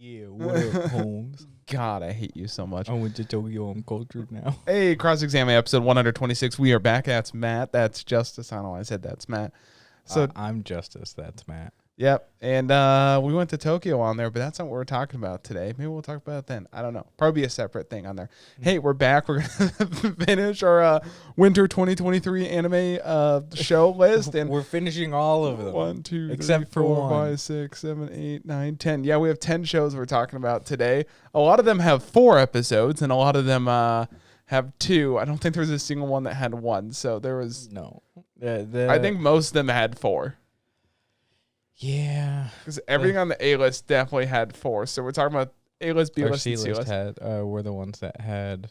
Yeah, what up, Holmes? God, I hate you so much. I went to Tokyo. I'm cultured now. Hey, Cross-Examine episode 126. We are back. That's Matt. That's Justus. I don't know why I said that's Matt. So I'm Justus. That's Matt. Yep. And we went to Tokyo on there, but that's not what we're talking about today. Maybe we'll talk about it then. I don't know. Probably a separate thing on there. Hey, we're back. We're going to finish our winter 2023 anime show list. And we're finishing all of them. 1, 2, except 3, 4, 5, 6, 7, 8, 9, 10. Yeah, we have 10 shows we're talking about today. A lot of them have 4 episodes, and a lot of them have 2. I don't think there was a single one that had 1. So there was... No. I think most of them had 4. Yeah. Because everything on the A list definitely had 4. So we're talking about A list, B list, and C list. Were the ones that had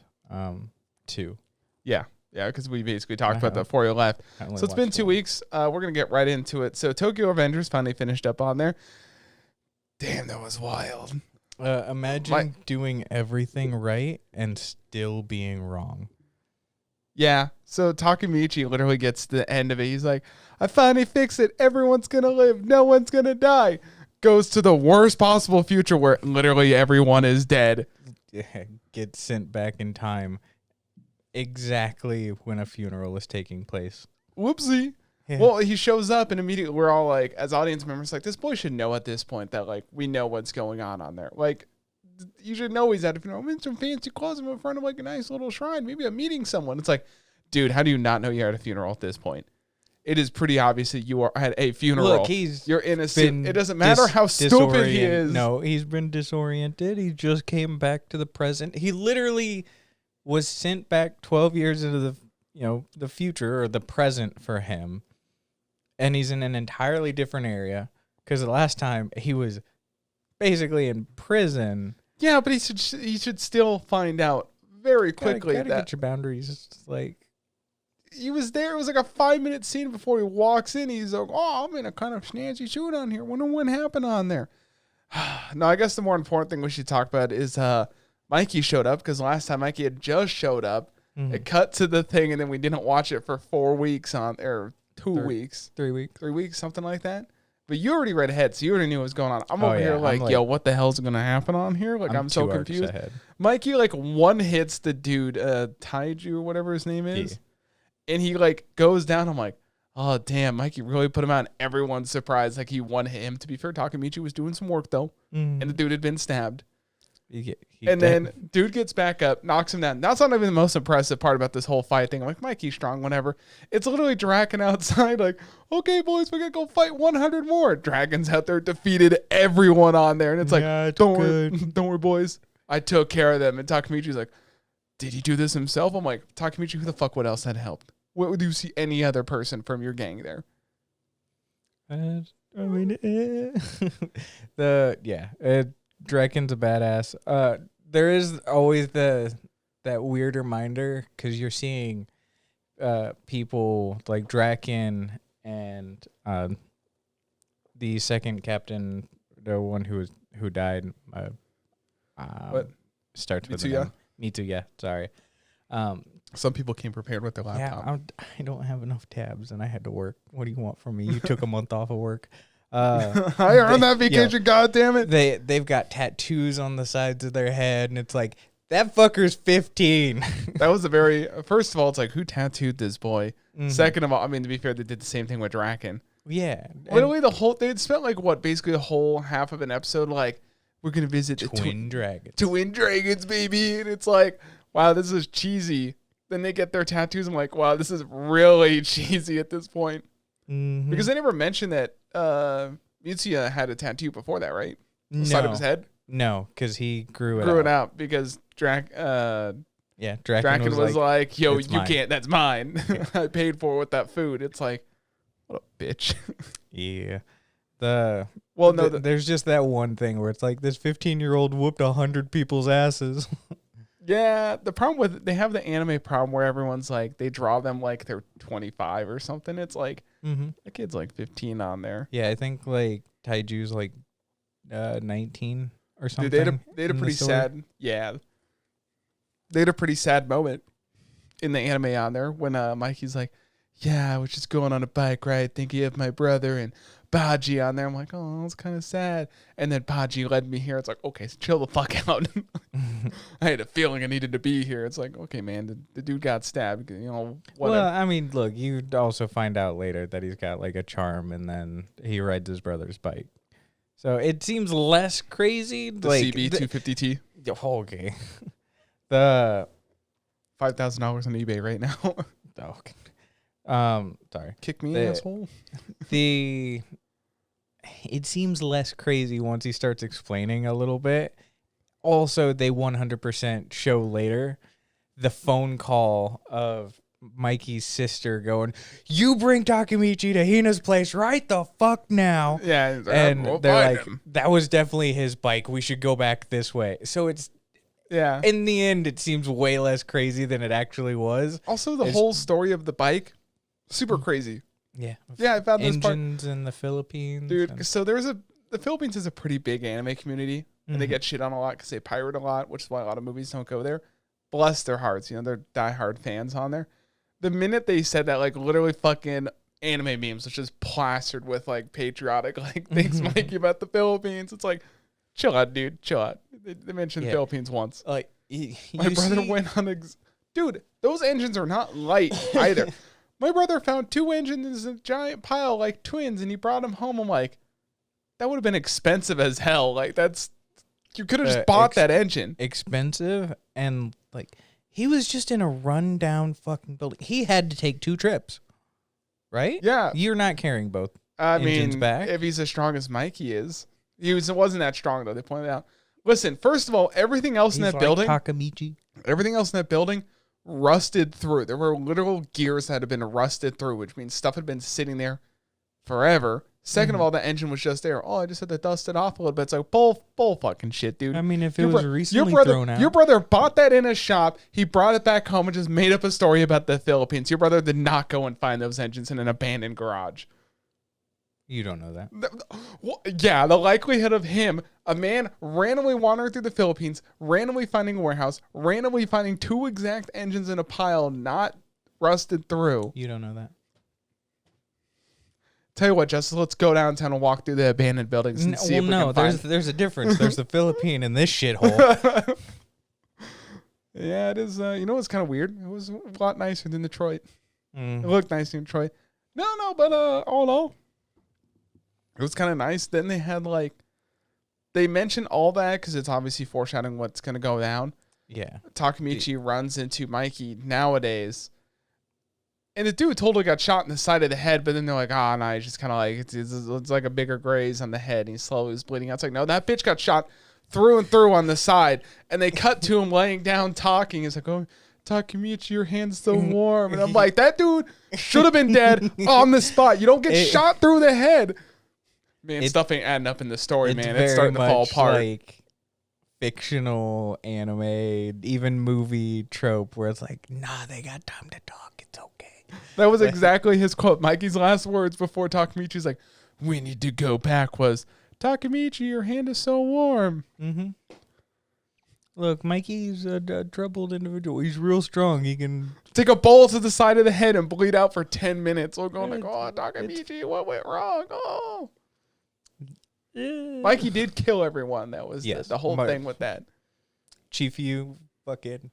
2. Yeah. Yeah, because we basically talked about the 4 you left. So it's been 2 weeks. We're going to get right into it. So Tokyo Avengers finally finished up on there. Damn, that was wild. Imagine doing everything right and still being wrong. Yeah. So Takemichi literally gets to the end of it. He's like, I finally fixed it. Everyone's going to live. No one's going to die. Goes to the worst possible future where literally everyone is dead. Yeah, gets sent back in time exactly when a funeral is taking place. Whoopsie. Yeah. Well, he shows up and immediately we're all like, as audience members, like, this boy should know at this point that, like, we know what's going on there. Like, you should know he's at a funeral. I'm in some fancy clothes. I'm in front of, like, a nice little shrine. Maybe I'm meeting someone. It's like, dude, how do you not know you're at a funeral at this point? It is pretty obvious that you are at a funeral. Look, you're innocent. It doesn't matter how stupid he is. No, he's been disoriented. He just came back to the present. He literally was sent back 12 years into the future or the present for him. And he's in an entirely different area because the last time he was basically in prison. Yeah, but he should still find out very quickly gotta get your boundaries. It's like, he was there. It was like a 5-minute scene before he walks in. He's like, oh, I'm in a kind of snazzy suit on here. Wonder what happened on there. No, I guess the more important thing we should talk about is Mikey showed up because last time Mikey had just showed up. Mm-hmm. It cut to the thing, and then we didn't watch it for 4 weeks or 2 weeks. 3 weeks. 3 weeks, something like that. But you already read ahead, so you already knew what was going on. I'm over here like, yo, what the hell's going to happen on here? Like, I'm so confused. Mikey, like, one hits the dude, Taiju or whatever his name is. Yeah. And he, like, goes down. I'm like, oh, damn, Mikey really put him out. And everyone's surprised. Like, he one hit him. To be fair, Takemichi was doing some work, though. Mm. And the dude had been stabbed. Then dude gets back up, knocks him down. That's not even the most impressive part about this whole fight thing. I'm like, Mikey's strong, whatever. It's literally Draken outside, like, okay, boys, we gotta go fight 100 more. Dragon's out there, defeated everyone on there. And it's like, don't worry, boys. I took care of them. And Takemichi's like, did he do this himself? I'm like, Takemichi, who the fuck would else had helped? What would you see any other person from your gang there? Draken's a badass. There is always that weird reminder because you're seeing people like Draken and the second captain, the one who died. What starts with Mitsuya. Sorry. Some people came prepared with their laptop. Yeah, I don't have enough tabs, and I had to work. What do you want from me? You took a month off of work. I earned that vacation, goddammit. They've got tattoos on the sides of their head, and it's like, that fucker's 15. That was first of all, it's like, who tattooed this boy? Mm-hmm. Second of all, I mean, to be fair, they did the same thing with Draken. Yeah. Literally they'd spent like basically a whole half of an episode, like, we're going to visit the Twin Dragons. Twin Dragons, baby. And it's like, wow, this is cheesy. Then they get their tattoos. I'm like, wow, this is really cheesy at this point. Mm-hmm. Because they never mentioned that Mitsuya had a tattoo before that, right? The side of his head? No, because he grew it out because Draken was like, yo, you can't, that's mine. Yeah. I paid for it with that food. It's like, what a bitch. Yeah. There's just that one thing where it's like, this 15-year-old whooped 100 people's asses. Yeah, the problem with they have the anime problem where everyone's like, they draw them like they're 25 or something. It's like, the kid's like 15 on there. Yeah, I think like Taiju's like 19 or something. Dude, they had a pretty sad, they had a pretty sad moment in the anime on there when Mikey's like, yeah, I was just going on a bike ride thinking of my brother and Baji on there. I'm like, oh, it's kind of sad. And then Baji led me here. It's like, okay, so chill the fuck out. I had a feeling I needed to be here. It's like, okay, man, the dude got stabbed. You know, whatever. Well, I mean, look, you also find out later that he's got like a charm, and then he rides his brother's bike. So it seems less crazy. The like, CB250T. Okay. The $5,000 on eBay right now. Sorry. Kick me, asshole. It seems less crazy once he starts explaining a little bit. Also, they 100% show later the phone call of Mikey's sister going, "You bring Takemichi to Hina's place right the fuck now." Yeah. And they're like, that was definitely his bike. We should go back this way. So it's, yeah. In the end, it seems way less crazy than it actually was. Also, the whole story of the bike, super crazy. Yeah. Yeah, I found this part. Engines in the Philippines. Dude, so the Philippines is a pretty big anime community, and they get shit on a lot because they pirate a lot, which is why a lot of movies don't go there. Bless their hearts, you know, they're diehard fans on there. The minute they said that, like, literally fucking anime memes, which is plastered with, like, patriotic, like, things Mikey about the Philippines. It's like, chill out, dude, chill out. They mentioned Philippines once. Like, my brother went on... Dude, those engines are not light either. My brother found 2 engines in a giant pile like twins, and he brought them home. I'm like, that would have been expensive as hell. Like, you could have just bought that engine. Expensive, and like, he was just in a rundown fucking building. He had to take 2 trips, right? Yeah. You're not carrying both engines back. If he's as strong as Mikey is. Wasn't that strong, though. They pointed out. Listen, first of all, everything else in that building. Takemichi. Everything else in that building rusted through. There were literal gears that had been rusted through, which means stuff had been sitting there forever. Second of all, the engine was just there. Oh, I just had to dust it off a little bit. It's like bull fucking shit, dude. I mean, if it was recently thrown out. Your brother bought that in a shop. He brought it back home and just made up a story about the Philippines. Your brother did not go and find those engines in an abandoned garage. You don't know that. Yeah, the likelihood of him, a man randomly wandering through the Philippines, randomly finding a warehouse, randomly finding 2 exact engines in a pile not rusted through. You don't know that. Tell you what, Justus, let's go downtown and walk through the abandoned buildings and see if we can find... there's a difference. There's the Philippine in this shithole. Yeah, it is. You know what's kind of weird? It was a lot nicer than Detroit. It looked nicer in Detroit. No, but all in all, it was kind of nice. Then they had they mentioned all that because it's obviously foreshadowing what's going to go down. Yeah. Takemichi runs into Mikey nowadays. And the dude totally got shot in the side of the head, but then they're like, no, he's just kind of like, it's like a bigger graze on the head. And he slowly was bleeding out. It's like, no, that bitch got shot through and through on the side. And they cut to him laying down talking. He's like, oh, Takemichi, your hand's so warm. And I'm like, that dude should have been dead on the spot. You don't get shot through the head. Man, stuff ain't adding up in the story, man. It's starting to fall apart. Like fictional anime, even movie trope where it's like, nah, they got time to talk. It's okay. That was exactly his quote. Mikey's last words before Takemichi's like, we need to go back was, Takemichi, your hand is so warm. Mm-hmm. Look, Mikey's a troubled individual. He's real strong. He can take a bullet to the side of the head and bleed out for 10 minutes. We're going like, oh, Takemichi, what went wrong? Oh. Mikey did kill everyone. That was the whole thing with that. Chief, you fucking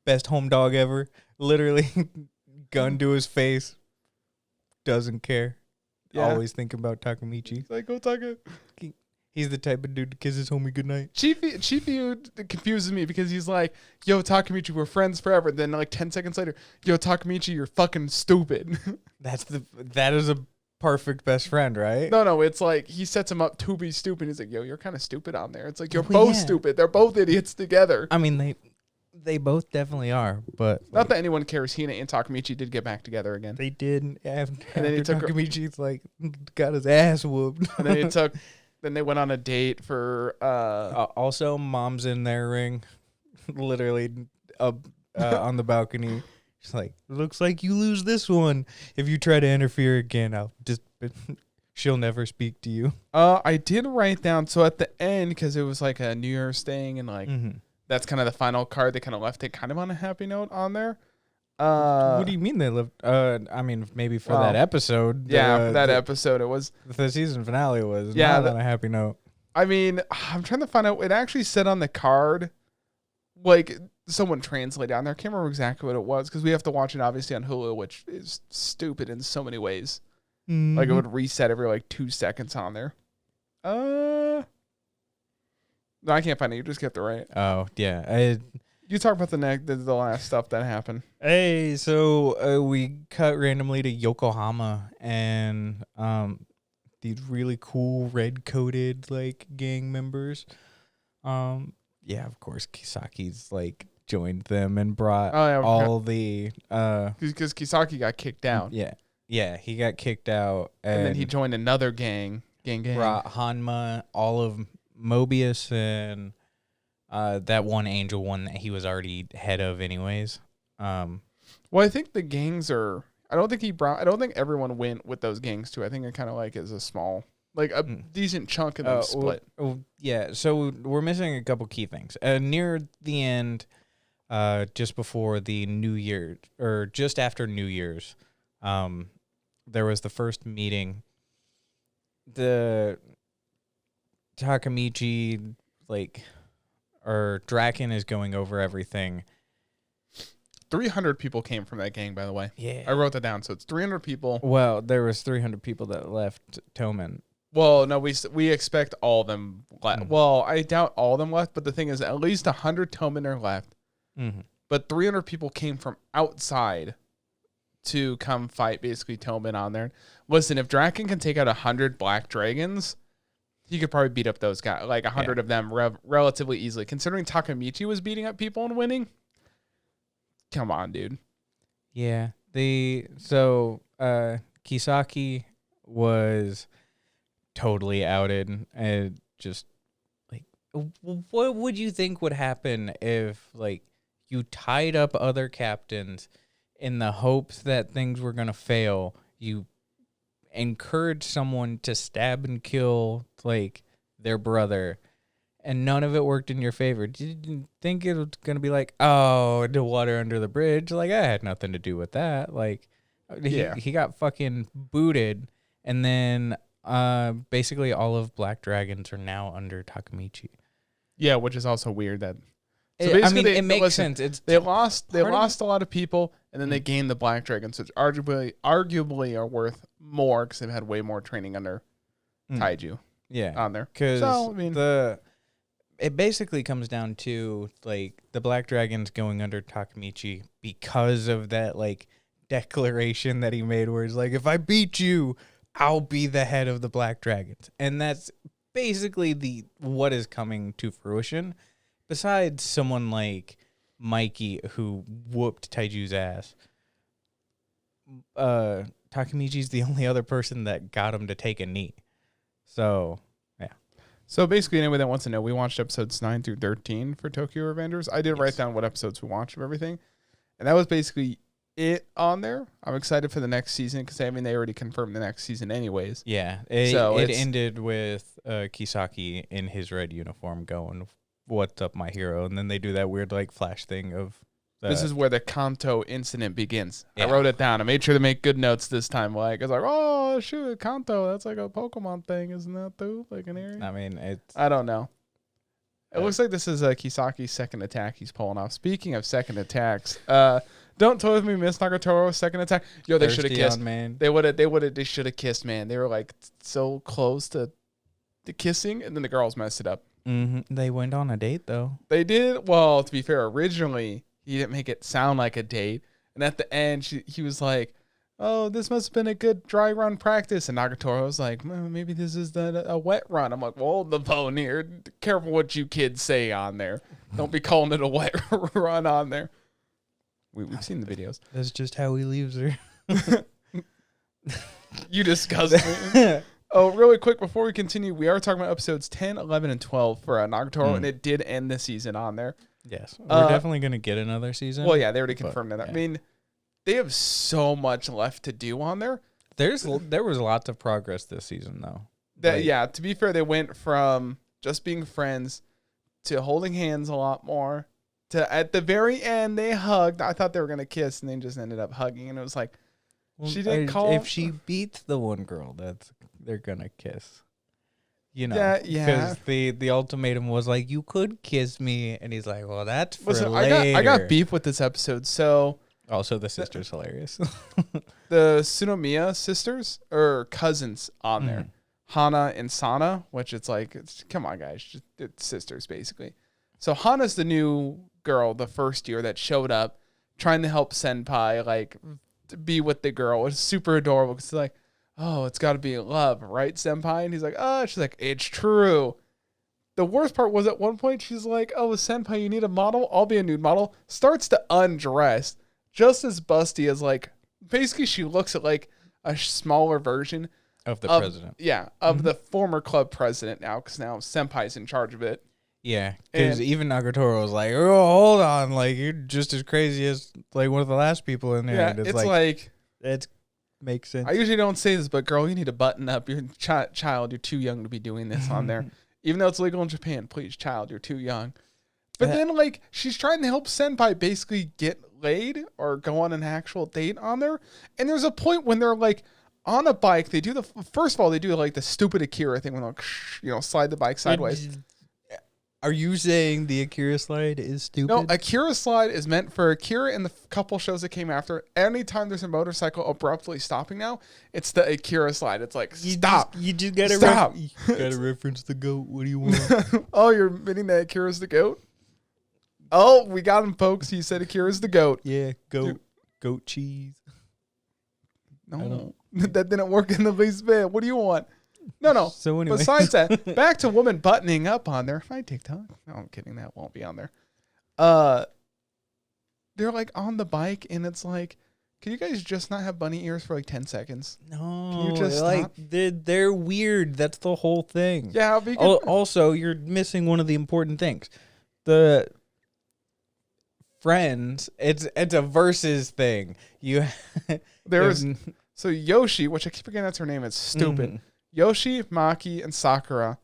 best home dog ever. Literally, gun to his face. Doesn't care. Yeah. Always thinking about Takemichi. He's like, go Taka. He's the type of dude to kiss his homie goodnight. Chiefy confuses me because he's like, yo, Takemichi, we're friends forever. Then 10 seconds later, yo, Takemichi, you're fucking stupid. That is a perfect best friend, right? No, it's like he sets him up to be stupid. He's like, yo, you're kind of stupid on there. It's like, you're both stupid. They're both idiots together. I mean, they both definitely are, but not that anyone cares. Hina and Takemichi did get back together again. They did. And then he took Takemichi's got his ass whooped. And then then they went on a date for also mom's in their ring, literally on the balcony. She's like, looks like you lose this one. If you try to interfere again, she'll never speak to you. I did write down, so at the end, because it was like a New Year's thing, and that's kind of the final card. They kind of left it kind of on a happy note on there. What do you mean they lived? I mean, maybe for that episode. Yeah, for that episode, it was the season finale was not on a happy note. I mean, I'm trying to find out. It actually said on the card, like someone translated on there. I can't remember exactly what it was because we have to watch it obviously on Hulu, which is stupid in so many ways. Mm-hmm. Like it would reset every like 2 seconds on there. No, I can't find it. You just get the right. Oh yeah. You talk about the last stuff that happened. Hey, so we cut randomly to Yokohama, and these really cool red-coated like gang members. Yeah, of course, Kisaki's like joined them and brought all the because Kisaki got kicked out. Yeah, he got kicked out, and then he joined another gang. Brought Hanma, all of Mobius, and that one Angel one that he was already head of anyways. Well, I think the gangs are. I don't think everyone went with those gangs too. I think it kind of like is a small, like a decent chunk of them split. Yeah. So we're missing a couple key things. Near the end, just before the New Year or just after New Year's, there was the first meeting. The Takemichi or Draken is going over everything. 300 people came from that gang, by the way. Yeah. I wrote that down, so it's 300 people. Well, there was 300 people that left Toman. Well, no, we expect all of them left. Well, I doubt all of them left, but the thing is at least 100 Toman are left. Mm-hmm. But 300 people came from outside to come fight basically Toman on there. Listen, if Draken can take out 100 Black Dragons, he could probably beat up those guys, like 100 of them relatively easily. Considering Takemichi was beating up people and winning, come on, dude. Yeah. Kisaki was totally outed, and just like, what would you think would happen if like you tied up other captains in the hopes that things were gonna fail? You encourage someone to stab and kill like their brother, and none of it worked in your favor. Did you think it was going to be like, oh, the water under the bridge? Like, I had nothing to do with that. Like, he got fucking booted, and then basically all of Black Dragons are now under Takemichi. Yeah, which is also weird that... it makes sense. They lost a lot of people, and then they gained the Black Dragons, which arguably are worth more because they've had way more training under Taiju. Yeah, on there. Because it basically comes down to like the Black Dragons going under Takemichi because of that like declaration that he made, where he's like, "If I beat you, I'll be the head of the Black Dragons," and that's basically what is coming to fruition. Besides someone like Mikey, who whooped Taiju's ass, Takemichi's the only other person that got him to take a knee. So, yeah. So, basically, anyone that wants to know, we watched episodes 9 through 13 for Tokyo Revengers. I did write down what episodes we watched of everything. And that was basically it on there. I'm excited for the next season because, I mean, they already confirmed the next season anyways. Yeah. It ended with Kisaki in his red uniform going, "What's up, my hero?" And then they do that weird like flash thing of this is where the Kanto incident begins. Yeah. I wrote it down. I made sure to make good notes this time. Like I was like, oh shoot, Kanto, that's like a Pokemon thing, isn't that though? Like an area. I mean, I don't know. It looks like this is Kisaki's second attack he's pulling off. Speaking of second attacks, don't toy with me, Miss Nagatoro's second attack. Yo, they should have kissed, man. They should have kissed, man. They were like so close to kissing, and then the girls messed it up. Mm-hmm. They went on a date though. They did. Well, to be fair, originally he didn't make it sound like a date, and at the end he was like, "Oh, this must have been a good dry run practice." And Nagatoro was like, well, "Maybe this is a wet run." I'm like, "Well, hold the phone here. Careful what you kids say on there. Don't be calling it a wet run on there." We've seen the videos. That's just how he leaves her. You disgust me. Oh, really quick before we continue, we are talking about episodes 10, 11, and 12 for Nagatoro, and it did end the season on there. Yes. We're definitely going to get another season. Well, yeah, they already confirmed that. Yeah. I mean, they have so much left to do on there. There was lots of progress this season, though. Yeah, to be fair, they went from just being friends to holding hands a lot more at the very end, they hugged. I thought they were going to kiss, and they just ended up hugging. And it was like, she didn't call. If she beats the one girl, they're going to kiss. You know, yeah. Because the ultimatum was like, you could kiss me. And he's like, well, that's for later. I got beef with this episode. So also, the sister's hilarious. The Tsunomiya sisters or cousins on there. Hana and Sana, which come on, guys. It's sisters, basically. So Hana's the new girl, the first year that showed up trying to help Senpai, like, be with the girl. It's super adorable because it's like, oh, it's got to be love, right, Senpai? And he's like, oh, she's like, it's true. The worst part was at one point, she's like, oh, Senpai, you need a model? I'll be a nude model. Starts to undress just as busty as, like, basically she looks at, like, a smaller version of the president. Yeah, of the former club president now, because now Senpai's in charge of it. Yeah, because even Nagatoro was like, oh, hold on, like, you're just as crazy as, like, one of the last people in there. Yeah, it's like it makes sense. I usually don't say this, but girl, you need to button up. You're child, you're too young to be doing this on there. Even though it's legal in Japan, please, child, you're too young. But then, like, she's trying to help Senpai basically get laid or go on an actual date on there. And there's a point when they're, like, on a bike. They do first of all, they do, like, the stupid Akira thing when they'll, slide the bike sideways. Are you saying the Akira slide is stupid? No, Akira slide is meant for Akira and the couple shows that came after. Anytime there's a motorcycle abruptly stopping now, it's the Akira slide. It's like, stop. You just gotta stop. You gotta reference the goat. What do you want? Oh, you're admitting that Akira's the goat? Oh, we got him, folks. He said Akira's the goat. Yeah, goat cheese. No, that didn't work in the least bit. What do you want? No. So anyway. Besides that, back to woman buttoning up on there. My TikTok. No, I'm kidding. That won't be on there. They're like on the bike, and it's like, can you guys just not have bunny ears for like 10 seconds? No, can you just stop? They're weird. That's the whole thing. Yeah. Also, you're missing one of the important things. The friends. It's a versus thing. So Yoshi, which I keep forgetting that's her name. It's stupid. Mm-hmm. Yoshi, Maki, and Sakura.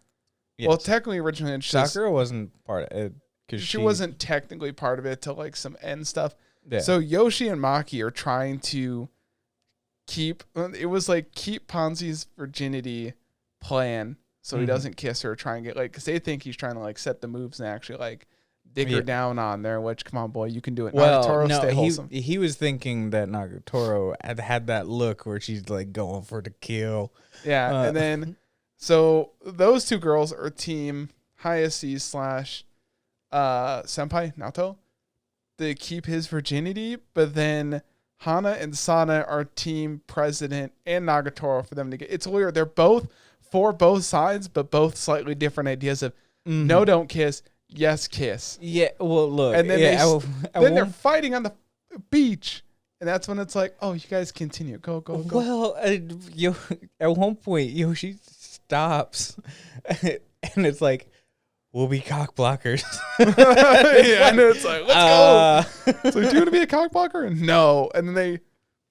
Yes. Well, technically, originally, Sakura wasn't part of it because she wasn't technically part of it till like some end stuff. Yeah. So Yoshi and Maki are trying to keep Ponzi's virginity plan, so he doesn't kiss her. Try and get because they think he's trying to like set the moves and actually like dig her down on there. Which, come on, boy, you can do it. Well, Nagatoro, stay wholesome. He was thinking that Nagatoro had that look where she's like going for the kill. Yeah, and then so those two girls are team Hayase / Senpai Naoto. They keep his virginity, but then Hana and Sana are team president and Nagatoro for them to get. It's weird. They're both for both sides, but both slightly different ideas of no, don't kiss. Yes, kiss. Yeah, well, look. And then they're fighting on the beach. And that's when it's like, oh, you guys continue. Go. Well, at one point, Yoshi stops. And it's like, we'll be cock blockers. Yeah, and it's like, let's go. So, do you want to be a cock blocker? No. And then they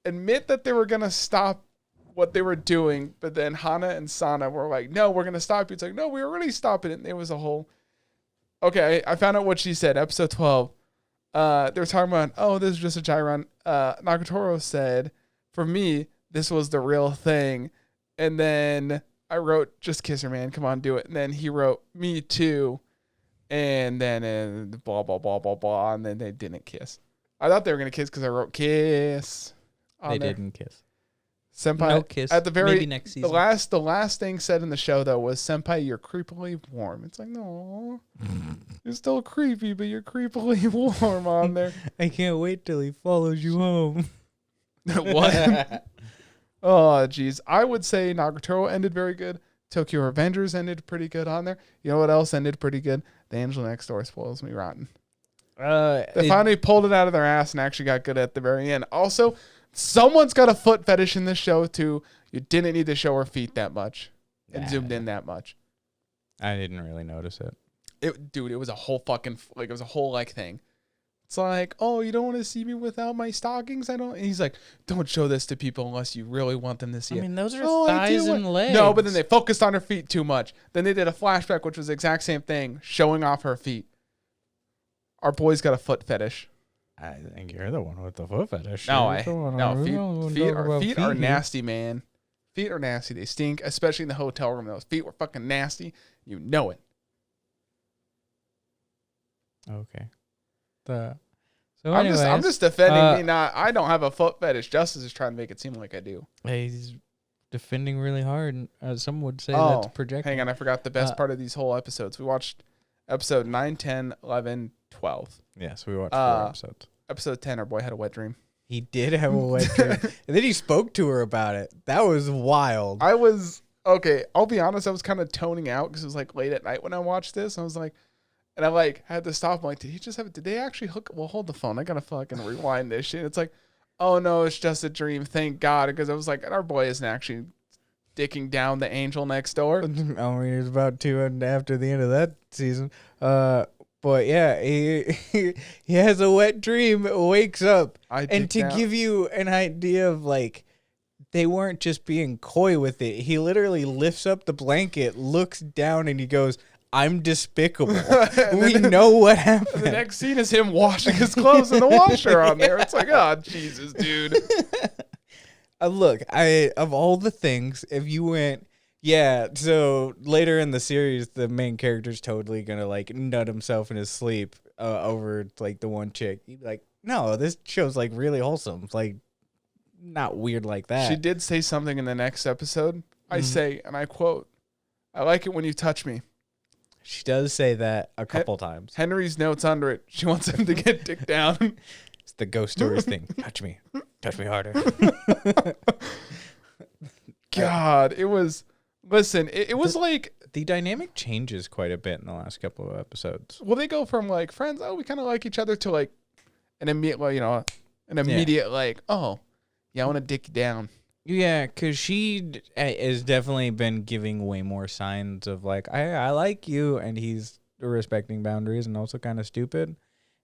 admit that they were going to stop what they were doing. But then Hana and Sana were like, no, we're going to stop you. It's like, no, we were already stopping it. And there was a whole... Okay, I found out what she said. Episode 12. They were talking about, oh, this is just a Gyron. Nagatoro said, for me, this was the real thing. And then I wrote, just kiss her, man. Come on, do it. And then he wrote, me too. And then blah, blah, blah, blah, blah. And then they didn't kiss. I thought they were going to kiss because I wrote kiss. They didn't kiss. Senpai, no kiss. At the very maybe next season. The last thing said in the show though was, Senpai, you're creepily warm. It's like, no, you're still creepy, but you're creepily warm on there. I can't wait till he follows you home. What? Oh, geez. I would say Nagatoro ended very good. Tokyo Revengers ended pretty good on there. You know what else ended pretty good? The Angel Next Door spoils me rotten. They finally pulled it out of their ass and actually got good at the very end. Also, someone's got a foot fetish in this show, too. You didn't need to show her feet that much and zoomed in that much. I didn't really notice it. It was a whole fucking, like, it was a whole, like, thing. It's like, oh, you don't want to see me without my stockings? I don't. And he's like, don't show this to people unless you really want them to see it. I mean, those are thighs and legs. No, but then they focused on her feet too much. Then they did a flashback, which was the exact same thing, showing off her feet. Our boy's got a foot fetish. I think you're the one with the foot fetish. No, feet are nasty, man. Feet are nasty. They stink, especially in the hotel room. Those feet were fucking nasty. You know it. Okay. I'm just defending me. I don't have a foot fetish. Justus is trying to make it seem like I do. He's defending really hard. Some would say that's projecting. Hang on, I forgot the best part of these whole episodes. We watched episode 9, 10, 11, 12. Yes, we watched 4 episodes. Episode 10, our boy had a wet dream. He did have a wet dream. And then he spoke to her about it. That was wild. I'll be honest, I was kind of toning out because it was like late at night when I watched this. I was like, and I like had to stop. I'm like, did they actually hook? Well, hold the phone. I gotta fucking rewind this shit. It's like, oh no, it's just a dream. Thank God. Because I was like, our boy isn't actually dicking down the angel next door. I mean, it was about 2 and after the end of that season. But yeah, he has a wet dream, wakes up. And to give you an idea of like, they weren't just being coy with it. He literally lifts up the blanket, looks down, and he goes, I'm despicable. We know what happened. The next scene is him washing his clothes in the washer on there. It's like, oh, Jesus, dude. Look, of all the things, if you went, yeah, so later in the series, the main character's totally going to, like, nut himself in his sleep over, like, the one chick. You'd be like, no, this show's, like, really wholesome. It's, like, not weird like that. She did say something in the next episode. I say, and I quote, I like it when you touch me. She does say that a couple times. Henry's notes under it. She wants him to get dick down. It's the ghost stories thing. Touch me harder. God, it was. Listen, it was like the dynamic changes quite a bit in the last couple of episodes. Well, they go from like friends, we kind of like each other, to like an immediate, like, oh, yeah, I want to dick you down. Yeah, because she has definitely been giving way more signs of like, I like you, and he's respecting boundaries and also kind of stupid.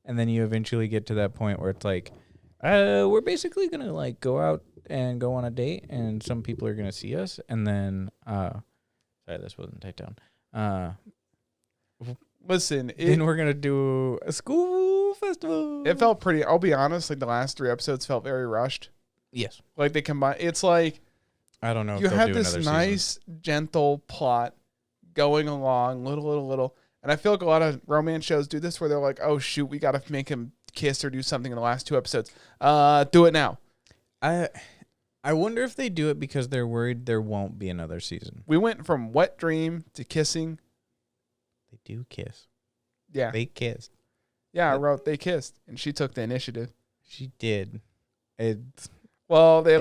And then you eventually get to that point where it's like, we're basically going to like go out and go on a date, and some people are going to see us. And then, sorry, this wasn't typed down. Listen, then we're going to do a school festival. It felt pretty, I'll be honest, like the last 3 episodes felt very rushed. Yes. Like they combine. It's like, I don't know if you they'll have do this nice, season. gentle plot going along, little. And I feel like a lot of romance shows do this where they're like, oh, shoot, we got to make him kiss or do something in the last 2 episodes. Do it now. I wonder if they do it because they're worried there won't be another season. We went from wet dream to kissing. They do kiss. Yeah. They kissed. Yeah, I wrote they kissed, and she took the initiative. She did. Well, they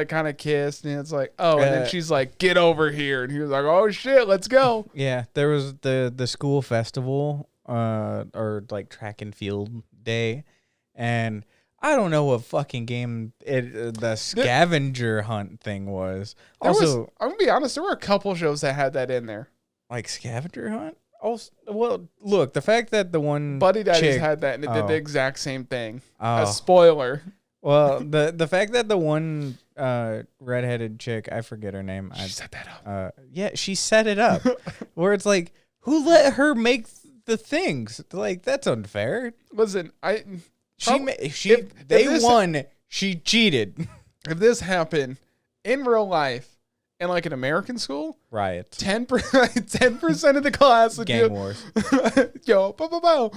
kind of kissed, and it's like, oh, and then she's like, get over here. And he was like, oh, shit, let's go. Yeah, there was the school festival or like track and field day, and I don't know what fucking game the scavenger hunt thing was. I'm going to be honest, there were a couple shows that had that in there. Like scavenger hunt? Also, well, look, the fact that the one Buddy Daddies had that, and it did the exact same thing. Oh. A spoiler. Well, the fact that the one redheaded chick, I forget her name. She set that up. Yeah, she set it up. Where it's like, who let her make the things? Like, that's unfair. Listen, they won. She cheated. If this happened in real life, in like an American school, riots. 10% of the class would gang wars. Yo, bow.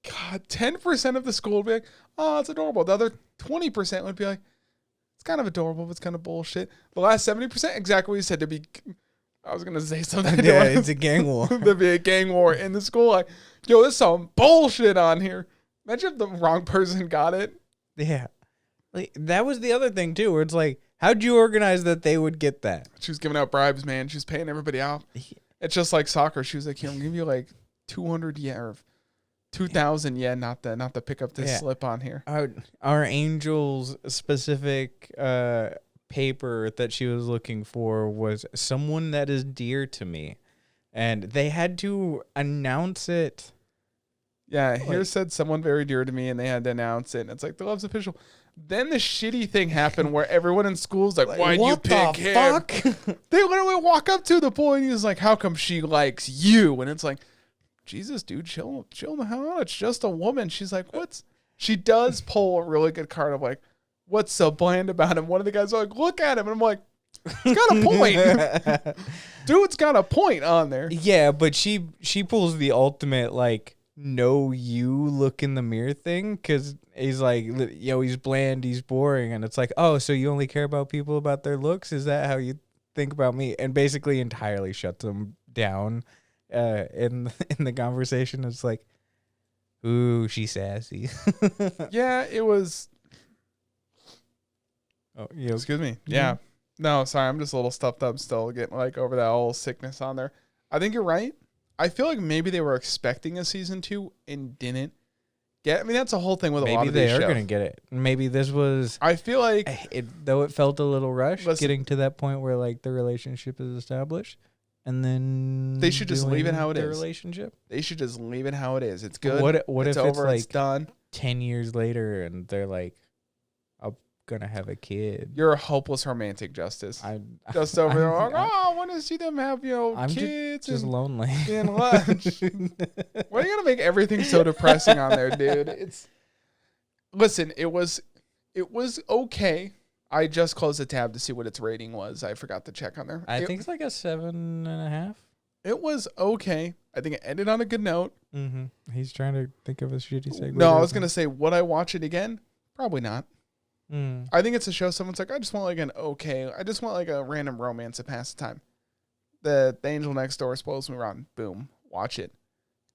God, 10% of the school would be like, oh, it's adorable. The other 20% would be like, it's kind of adorable, but it's kind of bullshit. The last 70%, exactly what you said, I was going to say something. Yeah, it's a gang war. There'd be a gang war in the school. Like, yo, there's some bullshit on here. Imagine if the wrong person got it. Yeah. Like, that was the other thing, too, where it's like, how'd you organize that they would get that? She was giving out bribes, man. She was paying everybody out. It's just like soccer. She was like, here, I'm going to give you like 200 yen or 2,000 yen, not to pick up this slip on here. Our Angel's specific paper that she was looking for was someone that is dear to me. And they had to announce it. Yeah, here said someone very dear to me, and they had to announce it. And it's like, the love's official. Then the shitty thing happened where everyone in school's like, why'd you pick him? Fuck? They literally walk up to the boy, and he's like, how come she likes you? And it's like, Jesus, dude, chill the hell out. It's just a woman. She's like, what's... She does pull a really good card of like, what's so bland about him? One of the guys are like, look at him. And I'm like, it's got a point. Dude's got a point on there. Yeah, but she pulls the ultimate, like, know you look in the mirror thing, because he's like, he's bland, he's boring. And it's like, oh, so you only care about people about their looks? Is that how you think about me? And basically entirely shuts him down in the conversation. It's like, ooh, she's sassy. Yeah, it was. Oh, yeah. Excuse me. Yeah. No, sorry. I'm just a little stuffed up still, getting like over that whole sickness on there. I think you're right. I feel like maybe they were expecting a season 2 and didn't get. I mean, that's the whole thing with a lot of these shows. Maybe they are going to get it. Maybe this was. I feel like though it felt a little rushed, getting to that point where like the relationship is established. And then they should just leave it how it is. Relationship. They should just leave it how it is. It's good. What it's if over, it's like it's done? 10 years later and they're like, I'm gonna have a kid. You're a hopeless romantic, Justus. I'm just over there like, I want to see them have kids. Just lonely. And lunch. Why are you gonna make everything so depressing on there, dude? Listen. It was okay. I just closed the tab to see what its rating was. I forgot to check on there. I think it's like a 7.5. It was okay. I think it ended on a good note. Mm-hmm. He's trying to think of a shitty segue. No, I was going to say, would I watch it again? Probably not. Mm. I think it's a show someone's like, I just want like I just want like a random romance to pass the time. The Angel Next Door spoils me around. Boom. Watch it.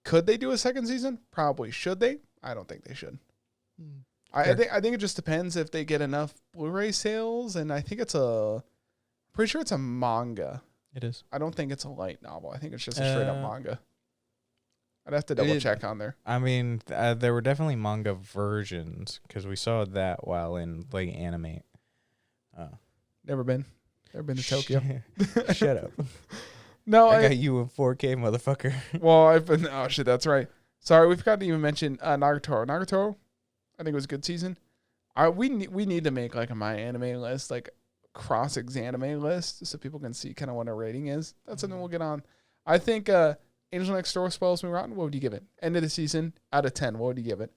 Could they do a second season? Probably. Should they? I don't think they should. Mm. I think it just depends if they get enough Blu-ray sales, and I think pretty sure it's a manga. It is. I don't think it's a light novel. I think it's just a straight up manga. I'd have to double check on there. I mean, there were definitely manga versions because we saw that while in like anime. Never been to Tokyo. Shut up. No, I got you in 4K, motherfucker. Well, I've been. Oh shit, that's right. Sorry, we forgot to even mention Nagatoro. Nagatoro, I think it was a good season. We need to make like a My Anime list, like cross-anime list, so people can see kind of what our rating is. That's something we'll get on. I think Angel Next Door spoils me rotten. What would you give it? End of the season, out of 10, what would you give it?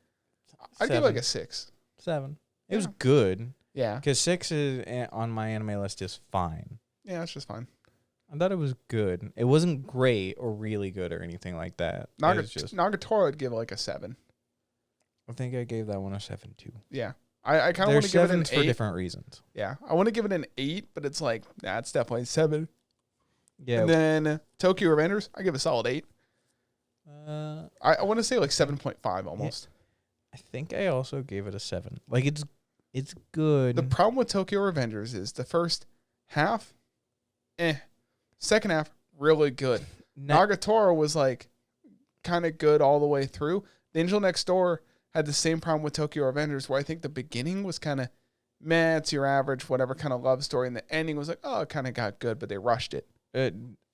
I'd give it like a 6. 7. It was good. Yeah. Because 6 is on My Anime list is fine. Yeah, it's just fine. I thought it was good. It wasn't great or really good or anything like that. Nagatoro I'd give like a 7. I think I gave that one a 7 too. Yeah. I kind of want to give it an 8. For different reasons. Yeah. I want to give it an 8, but it's like, nah, it's definitely 7. Yeah. And then Tokyo Revengers, I give a solid 8. I want to say like 7.5 almost. Yeah. I think I also gave it a 7. Like it's good. The problem with Tokyo Revengers is the first half, second half, really good. Nagatoro was like kind of good all the way through. The Angel Next Door had the same problem with Tokyo Revengers, where I think the beginning was kind of meh, it's your average, whatever kind of love story, and the ending was like, oh, it kind of got good, but they rushed it.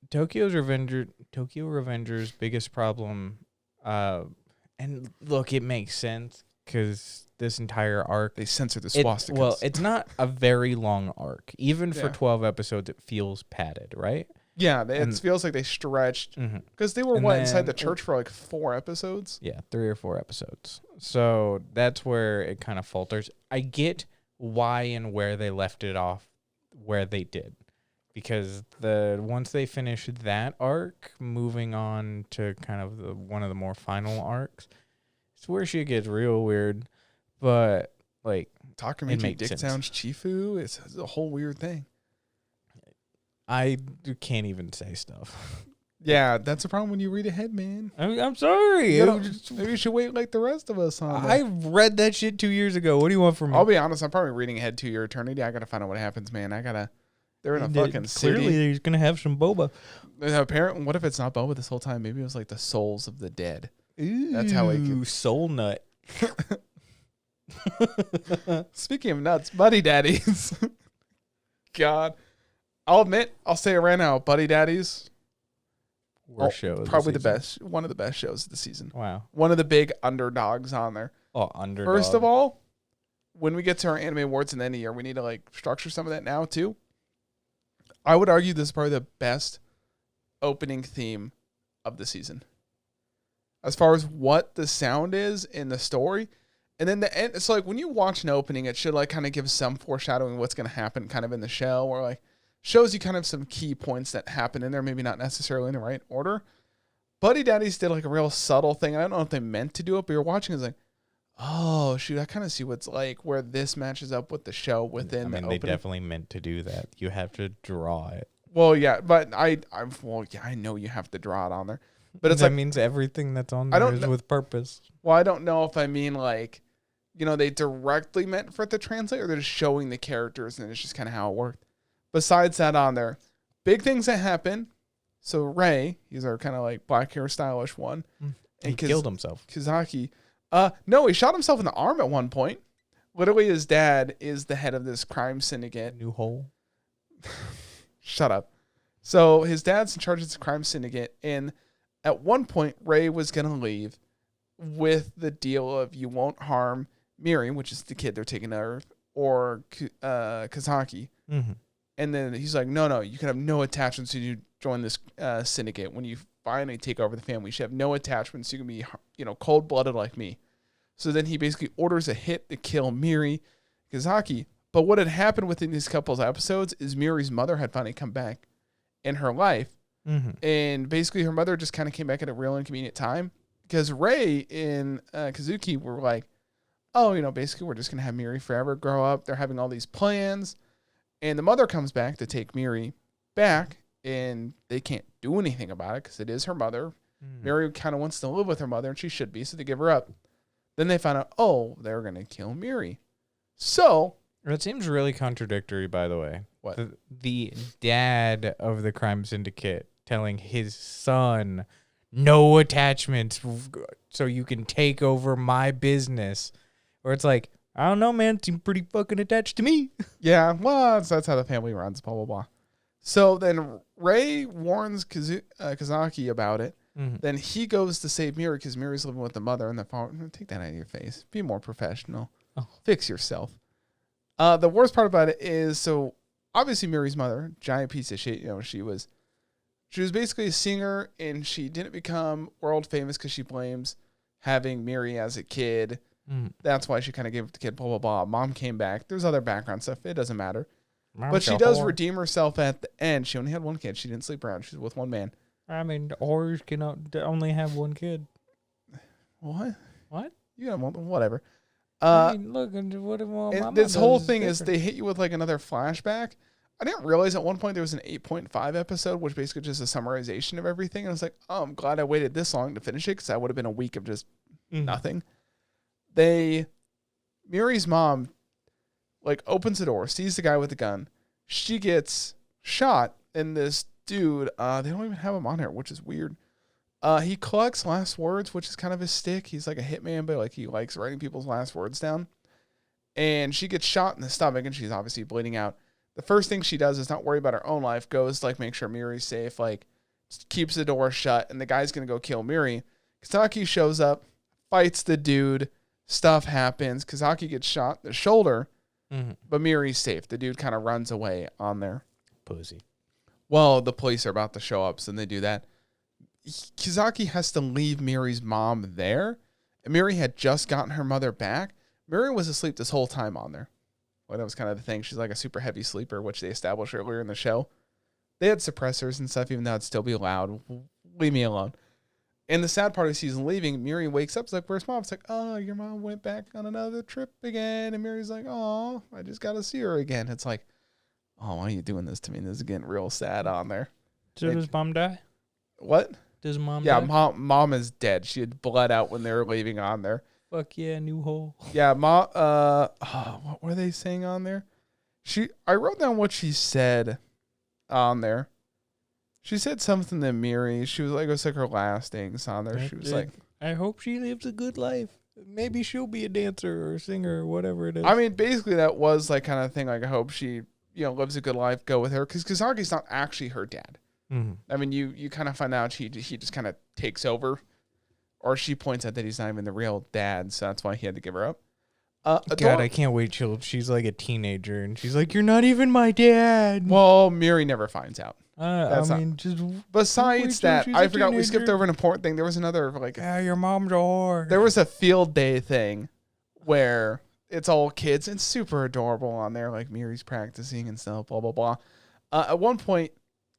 Tokyo Revenger's biggest problem, and look, it makes sense because this entire arc, they censored the swastikas. Well, it's not a very long arc. Even for 12 episodes, it feels padded, right? Yeah, it feels like they stretched because they were inside the church for like 4 episodes. Yeah, 3 or 4 episodes. So that's where it kind of falters. I get why and where they left it off where they did, because once they finish that arc, moving on to kind of one of the more final arcs, it's where shit gets real weird. But like, Takamichi Dick Sounds Chifu, it's a whole weird thing. I can't even say stuff. Yeah, that's the problem when you read ahead, man. I'm sorry. Maybe you should wait like the rest of us on that. I read that shit 2 years ago. What do you want from me? I'll be honest, I'm probably reading ahead to your eternity. I gotta find out what happens, man. They're in a fucking city. Clearly, he's gonna have some boba. Apparently, what if it's not boba this whole time? Maybe it was like the souls of the dead. Ooh, that's how it gets. Soul nut. Speaking of nuts, Buddy Daddies. God. I'll admit, I'll say it right now. Buddy Daddies. Worst show. Probably the best. One of the best shows of the season. Wow. One of the big underdogs on there. Oh, underdog. First of all, when we get to our anime awards in the end of the year, we need to like structure some of that now too. I would argue this is probably the best opening theme of the season. as far as what the sound is in the story. And then the end, it's like when you watch an opening, it should like kind of give some foreshadowing what's going to happen kind of in the show, or like shows you kind of some key points that happen in there, maybe not necessarily in the right order. Buddy Daddies did like a real subtle thing. I don't know if they meant to do it, but you're watching it's like, oh shoot, I kind of see what's like where this matches up with the show within. I mean, they definitely meant to do that. You have to draw it. Well, yeah, but I know you have to draw it on there, but it's that means everything that's on there is with purpose. Well, I don't know if I mean like, they directly meant for it to translate, or they're just showing the characters and it's just kind of how it worked. Besides that, on there, big things that happen. So Ray, he's our kind of like black hair stylish one, and he killed himself. Kazaki, no, he shot himself in the arm at one point. Literally, his dad is the head of this crime syndicate. New hole. Shut up. So his dad's in charge of this crime syndicate, and at one point, Ray was gonna leave with the deal of you won't harm Miri, which is the kid they're taking to Earth, or Kazaki. Mm-hmm. And then he's like, no, you can have no attachments when you join this syndicate. When you finally take over the family, you should have no attachments. You can be, cold-blooded like me. So then he basically orders a hit to kill Miri, Kazaki. But what had happened within these couple of episodes is Miri's mother had finally come back in her life. Mm-hmm. And basically her mother just kind of came back at a real inconvenient time. Because Ray and Kazuki were like, oh, basically we're just going to have Miri forever grow up. They're having all these plans. And the mother comes back to take Miri back, and they can't do anything about it because it is her mother. Miri kind of wants to live with her mother, and she should be, so they give her up. Then they find out, they're going to kill Miri. So... That seems really contradictory, by the way. What? The dad of the crime syndicate telling his son, no attachments, so you can take over my business. Or it's like, I don't know, man. Seem pretty fucking attached to me. Yeah, well, that's how the family runs, blah, blah, blah. So then Ray warns Kazaki about it. Mm-hmm. Then he goes to save Miri because Miri's living with the mother. And the father, take that out of your face. Be more professional. Oh. Fix yourself. The worst part about it is, so obviously Miri's mother, giant piece of shit, she was basically a singer, and she didn't become world famous because she blames having Miri as a kid. That's why she kind of gave up the kid, blah, blah, blah. Mom came back. There's other background stuff. It doesn't matter. But she does redeem herself at the end. She only had one kid. She didn't sleep around. She's with one man. I mean, whores cannot only have one kid. What? What? You got one, whatever. I mean, look, what this whole thing is they hit you with like another flashback. I didn't realize at one point there was an 8.5 episode, which basically just a summarization of everything. And I was like, oh, I'm glad I waited this long to finish it because that would have been a week of just nothing. Miri's mom, like, opens the door, sees the guy with the gun. She gets shot, and this dude, they don't even have him on here, which is weird. He collects last words, which is kind of his stick. He's like a hitman, but like he likes writing people's last words down. And she gets shot in the stomach, and she's obviously bleeding out. The first thing she does is not worry about her own life, goes to like make sure Miri's safe, like keeps the door shut, and the guy's gonna go kill Miri. Kazaki shows up, fights the dude. Stuff happens. Kazaki gets shot in the shoulder, but Miri's safe. The dude kind of runs away on there. Pussy. Well, the police are about to show up, so they do that. Kazaki has to leave Miri's mom there. And Miri had just gotten her mother back. Miri was asleep this whole time on there. Well, that was kind of the thing. She's like a super heavy sleeper, which they established earlier in the show. They had suppressors and stuff, even though it'd still be loud. Leave me alone. And the sad part is she's leaving. Miri wakes up. It's like, where's mom? It's like, oh, your mom went back on another trip again. And Miri's like, oh, I just got to see her again. It's like, oh, why are you doing this to me? And this is getting real sad on there. So does mom die? What? Does mom die? Yeah, mom is dead. She had bled out when they were leaving on there. Fuck yeah, new hole. Yeah, mom, what were they saying on there? I wrote down what she said on there. She said something to Miri. She was like, it was like her last things on there. She was like, I hope she lives a good life. Maybe she'll be a dancer or a singer or whatever it is. I mean, basically that was like kind of thing. Like, I hope she, lives a good life, go with her. Because Kazaki's not actually her dad. Mm-hmm. I mean, you kind of find out he just kind of takes over. Or she points out that he's not even the real dad. So that's why he had to give her up. God, I can't wait till she's like a teenager and she's like, "You're not even my dad." Well, Miri never finds out. Just besides that, I forgot we skipped over an important thing. There was another your mom's a whore. There was a field day thing where it's all kids and super adorable on there, like Miri's practicing and stuff, blah blah blah. At one point,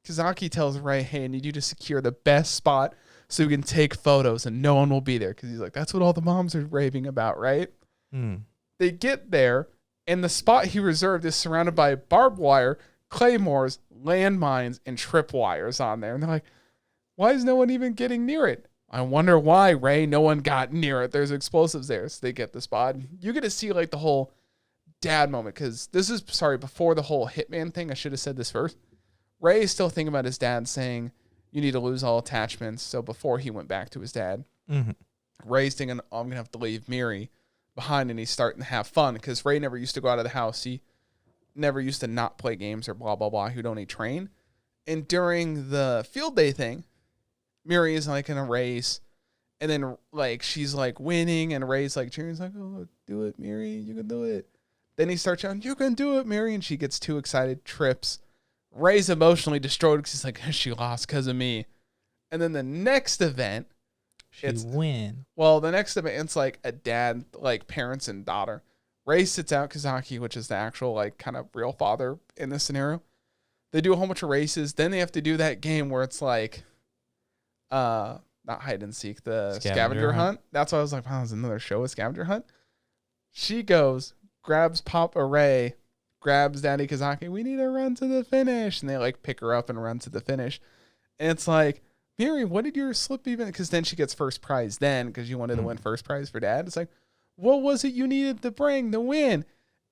Kazaki tells Ray, "Hey, I need you to secure the best spot so we can take photos and no one will be there," because he's like, "That's what all the moms are raving about, right?" They get there, and the spot he reserved is surrounded by barbed wire, claymores, landmines, and tripwires on there. And they're like, why is no one even getting near it? I wonder why, Ray. No one got near it. There's explosives there. So they get the spot. You get to see like the whole dad moment, because this is, before the whole Hitman thing. I should have said this first. Ray is still thinking about his dad saying, you need to lose all attachments. So before he went back to his dad, Ray's thinking, oh, I'm going to have to leave Miri behind, and he's starting to have fun because Ray never used to go out of the house. He never used to not play games or blah, blah, blah. He'd only train. And during the field day thing, Miri is like in a race, and then like she's like winning, and Ray's like cheering. He's like, oh, do it, Miri. You can do it. Then he starts shouting, you can do it, Miri. And she gets too excited, trips. Ray's emotionally destroyed because he's like, she lost because of me. And then the next event, win. Well, the next event, it's like a dad, like parents and daughter. Ray sits out Kazaki, which is the actual like kind of real father in this scenario. They do a whole bunch of races. Then they have to do that game where it's like, not hide and seek, the scavenger hunt. That's why I was like, wow, there's another show, a scavenger hunt. She goes, grabs Papa Ray, grabs Daddy Kazaki. We need to run to the finish. And they like pick her up and run to the finish. And it's like, Miri, what did your slip even? Because then she gets first prize then because you wanted to win first prize for dad. It's like, what was it you needed to bring to win?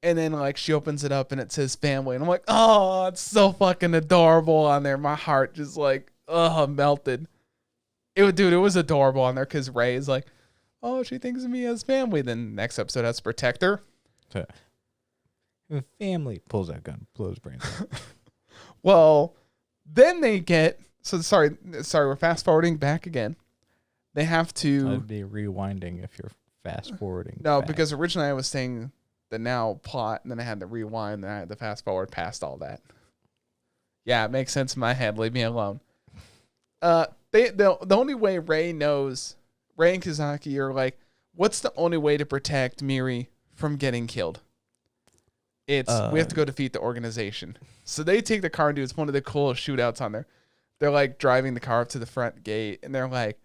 And then like she opens it up and it says family. And I'm like, oh, it's so fucking adorable on there. My heart just like, melted. It was adorable on there because Ray is like, oh, she thinks of me as family. Then next episode has to protect her. Family pulls that gun, blows brains out. Well, then they get... So sorry, we're fast forwarding back again. They have to... I'd be rewinding if you're fast forwarding. No, because originally I was saying the now plot, and then I had to rewind, and then I had to fast forward past all that. Yeah, it makes sense in my head. Leave me alone. The only way Ray and Kazaki are like, what's the only way to protect Miri from getting killed? It's we have to go defeat the organization. So they take the car and do it's one of the coolest shootouts on there. They're like driving the car up to the front gate, and they're like,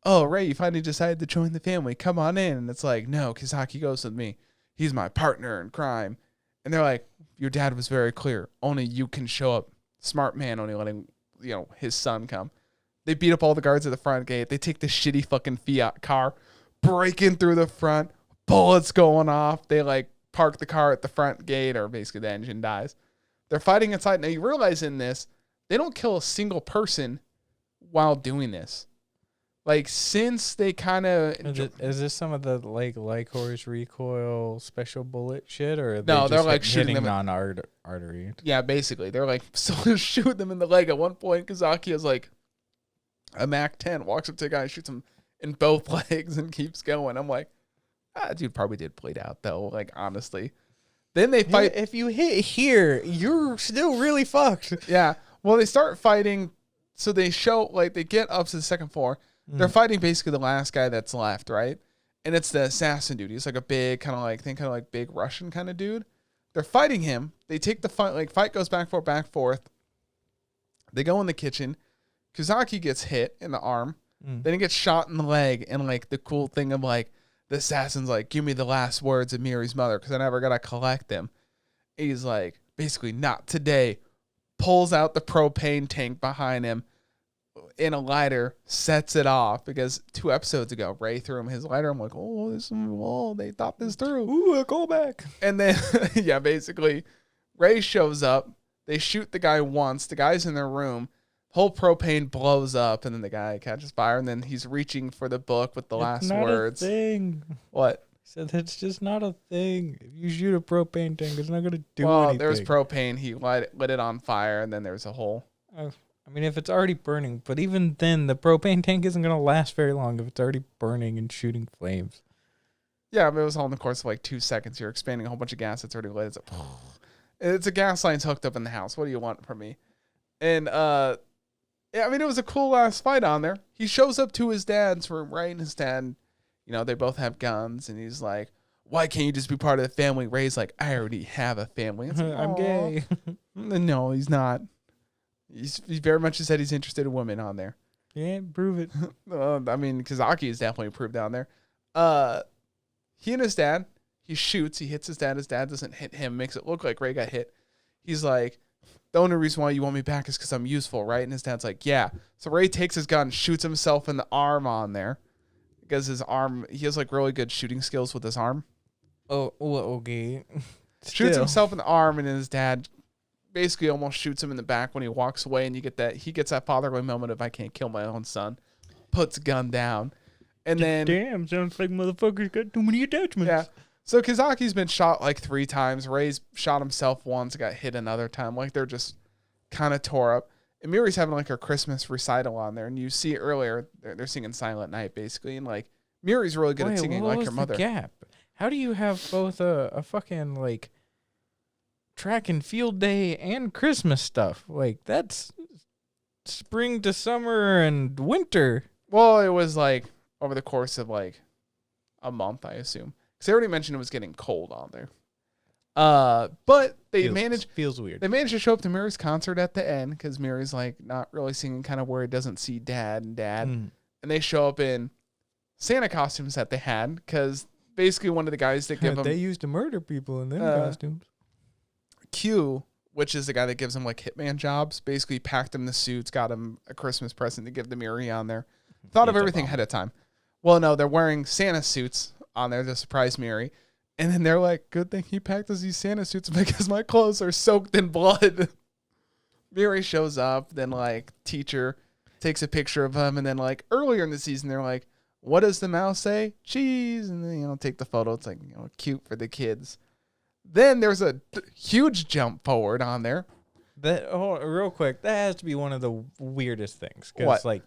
oh, Ray, you finally decided to join the family. Come on in. And it's like, no, Kazaki goes with me. He's my partner in crime. And they're like, your dad was very clear. Only you can show up. Smart man, only letting his son come. They beat up all the guards at the front gate. They take the shitty fucking Fiat car, break in through the front, bullets going off. They like park the car at the front gate, or basically the engine dies. They're fighting inside. Now you realize in this, they don't kill a single person while doing this. Like, since they kind of... Is this some of the, like Horse recoil special bullet shit? Or no, they're like shooting them non-artery? Yeah, basically. They're like shooting them in the leg. At one point, Kazaki has like a MAC-10, walks up to a guy and shoots him in both legs and keeps going. I'm like, dude probably did bleed out, though, like, honestly. Then they fight... If you hit here, you're still really fucked. Yeah. Well, they start fighting, so they show, like, they get up to the second floor. They're fighting basically the last guy that's left, right? And it's the assassin dude. He's like a big, kind of like big Russian kind of dude. They're fighting him. They take the fight, like, fight goes back, forth. They go in the kitchen. Kazaki gets hit in the arm. Then he gets shot in the leg. And, like, the cool thing of, like, the assassin's like, give me the last words of Miri's mother because I never got to collect them. He's like, basically, not today. Pulls out the propane tank behind him in a lighter, sets it off because 2 episodes ago, Ray threw him his lighter. I'm like, they thought this through. Ooh, a callback. And then, yeah, basically, Ray shows up. They shoot the guy once. The guy's in their room. Whole propane blows up, and then the guy catches fire, and then he's reaching for the book with the last words. It's not a thing. What? He said that's just not a thing. If you shoot a propane tank, it's not going to do anything. Well, there was propane. He lit it on fire, and then there was a hole. I mean, if it's already burning, but even then, the propane tank isn't going to last very long if it's already burning and shooting flames. Yeah, but it was all in the course of like 2 seconds. You're expanding a whole bunch of gas that's already lit. It's a gas line's hooked up in the house. What do you want from me? And yeah, I mean, it was a cool last fight on there. He shows up to his dad's room, right? And his dad, they both have guns, and he's like, "Why can't you just be part of the family?" Ray's like, "I already have a family." It's like, I'm gay. No, he's not. He's very much said he's interested in women on there. Yeah, prove it. I mean, Kazaki is definitely proved down there. He and his dad, he shoots, he hits his dad. His dad doesn't hit him, makes it look like Ray got hit. He's like, "The only reason why you want me back is because I'm useful, right?" And his dad's like, "Yeah." So Ray takes his gun, shoots himself in the arm on there. Because his arm, he has like really good shooting skills with his arm. Oh, okay. Shoots himself in the arm, and his dad basically almost shoots him in the back when he walks away, and he gets that fatherly moment of, "I can't kill my own son." Puts gun down. And then, damn, sounds like motherfuckers got too many attachments. Yeah. So Kazaki's been shot like 3 times. Ray's shot himself once, got hit another time. Like they're just kind of tore up. And Miri's having like her Christmas recital on there, and you see earlier they're singing Silent Night basically, and like Miri's really good at singing like her mother. Gap? How do you have both a fucking like track and field day and Christmas stuff? Like that's spring to summer and winter. Well, it was like over the course of like a month, I assume. Because they already mentioned it was getting cold on there. But they feels weird. They managed to show up to Miri's concert at the end because Miri's like not really singing, kind of where he doesn't see dad. And they show up in Santa costumes that they had because basically one of the guys that give them they used to murder people in them costumes. Q, which is the guy that gives him like hitman jobs, basically packed him the suits, got him a Christmas present to give to Miri on there. Thought of everything ahead of time. Well, no, they're wearing Santa suits on there to surprise Miri. And then they're like, "Good thing he packed us these Santa suits because my clothes are soaked in blood." Miri shows up, then like teacher takes a picture of him, and then like earlier in the season they're like, "What does the mouse say? Cheese." And then take the photo. It's like cute for the kids. Then there's a huge jump forward on there. Real quick, that has to be one of the weirdest things. Because like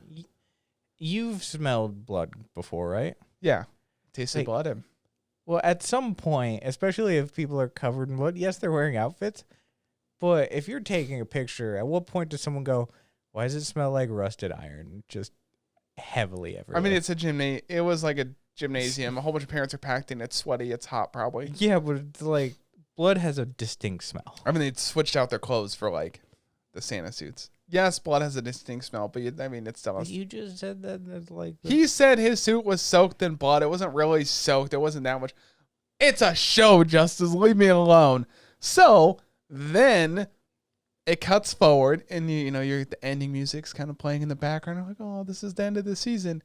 you've smelled blood before, right? Yeah, tasted blood. Well, at some point, especially if people are covered in blood, yes, they're wearing outfits. But if you're taking a picture, at what point does someone go, "Why does it smell like rusted iron?" Just heavily everywhere. I mean, it's a it was like a gymnasium. A whole bunch of parents are packed in. It's sweaty. It's hot, probably. Yeah, but it's like blood has a distinct smell. I mean, they switched out their clothes for like the Santa suits. Yes, blood has a distinct smell, but it's still. You just said that it's like he said his suit was soaked in blood. It wasn't really soaked. It wasn't that much. It's a show, Justus. Leave me alone. So then it cuts forward, and you're the ending music's kind of playing in the background. I'm like, "Oh, this is the end of the season,"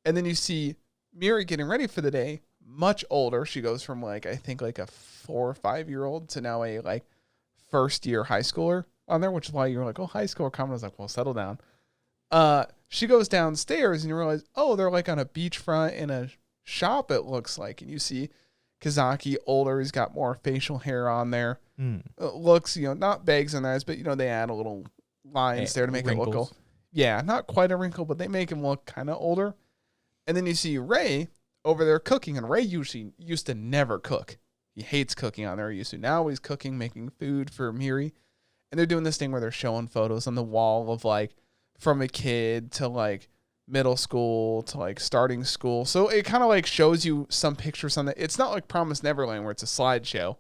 and then you see Miri getting ready for the day, much older. She goes from like I think like a 4 or 5 year old to now a like first year high schooler on there, which is why you're like, "Oh, high school comedy." I was like, "Well, settle down." She goes downstairs and you realize, oh, they're like on a beachfront in a shop. It looks like, and you see Kazaki older. He's got more facial hair on there. Looks, not bags on eyes, but they add a little lines there to make wrinkles. it look. Yeah, not quite a wrinkle, but they make him look kind of older. And then you see Ray over there cooking, and Ray usually used to never cook. He hates cooking on there. He used to. Now he's cooking, making food for Miri. And they're doing this thing where they're showing photos on the wall of like from a kid to like middle school to like starting school. So it kind of like shows you some pictures on the. It's not like Promised Neverland where it's a slideshow.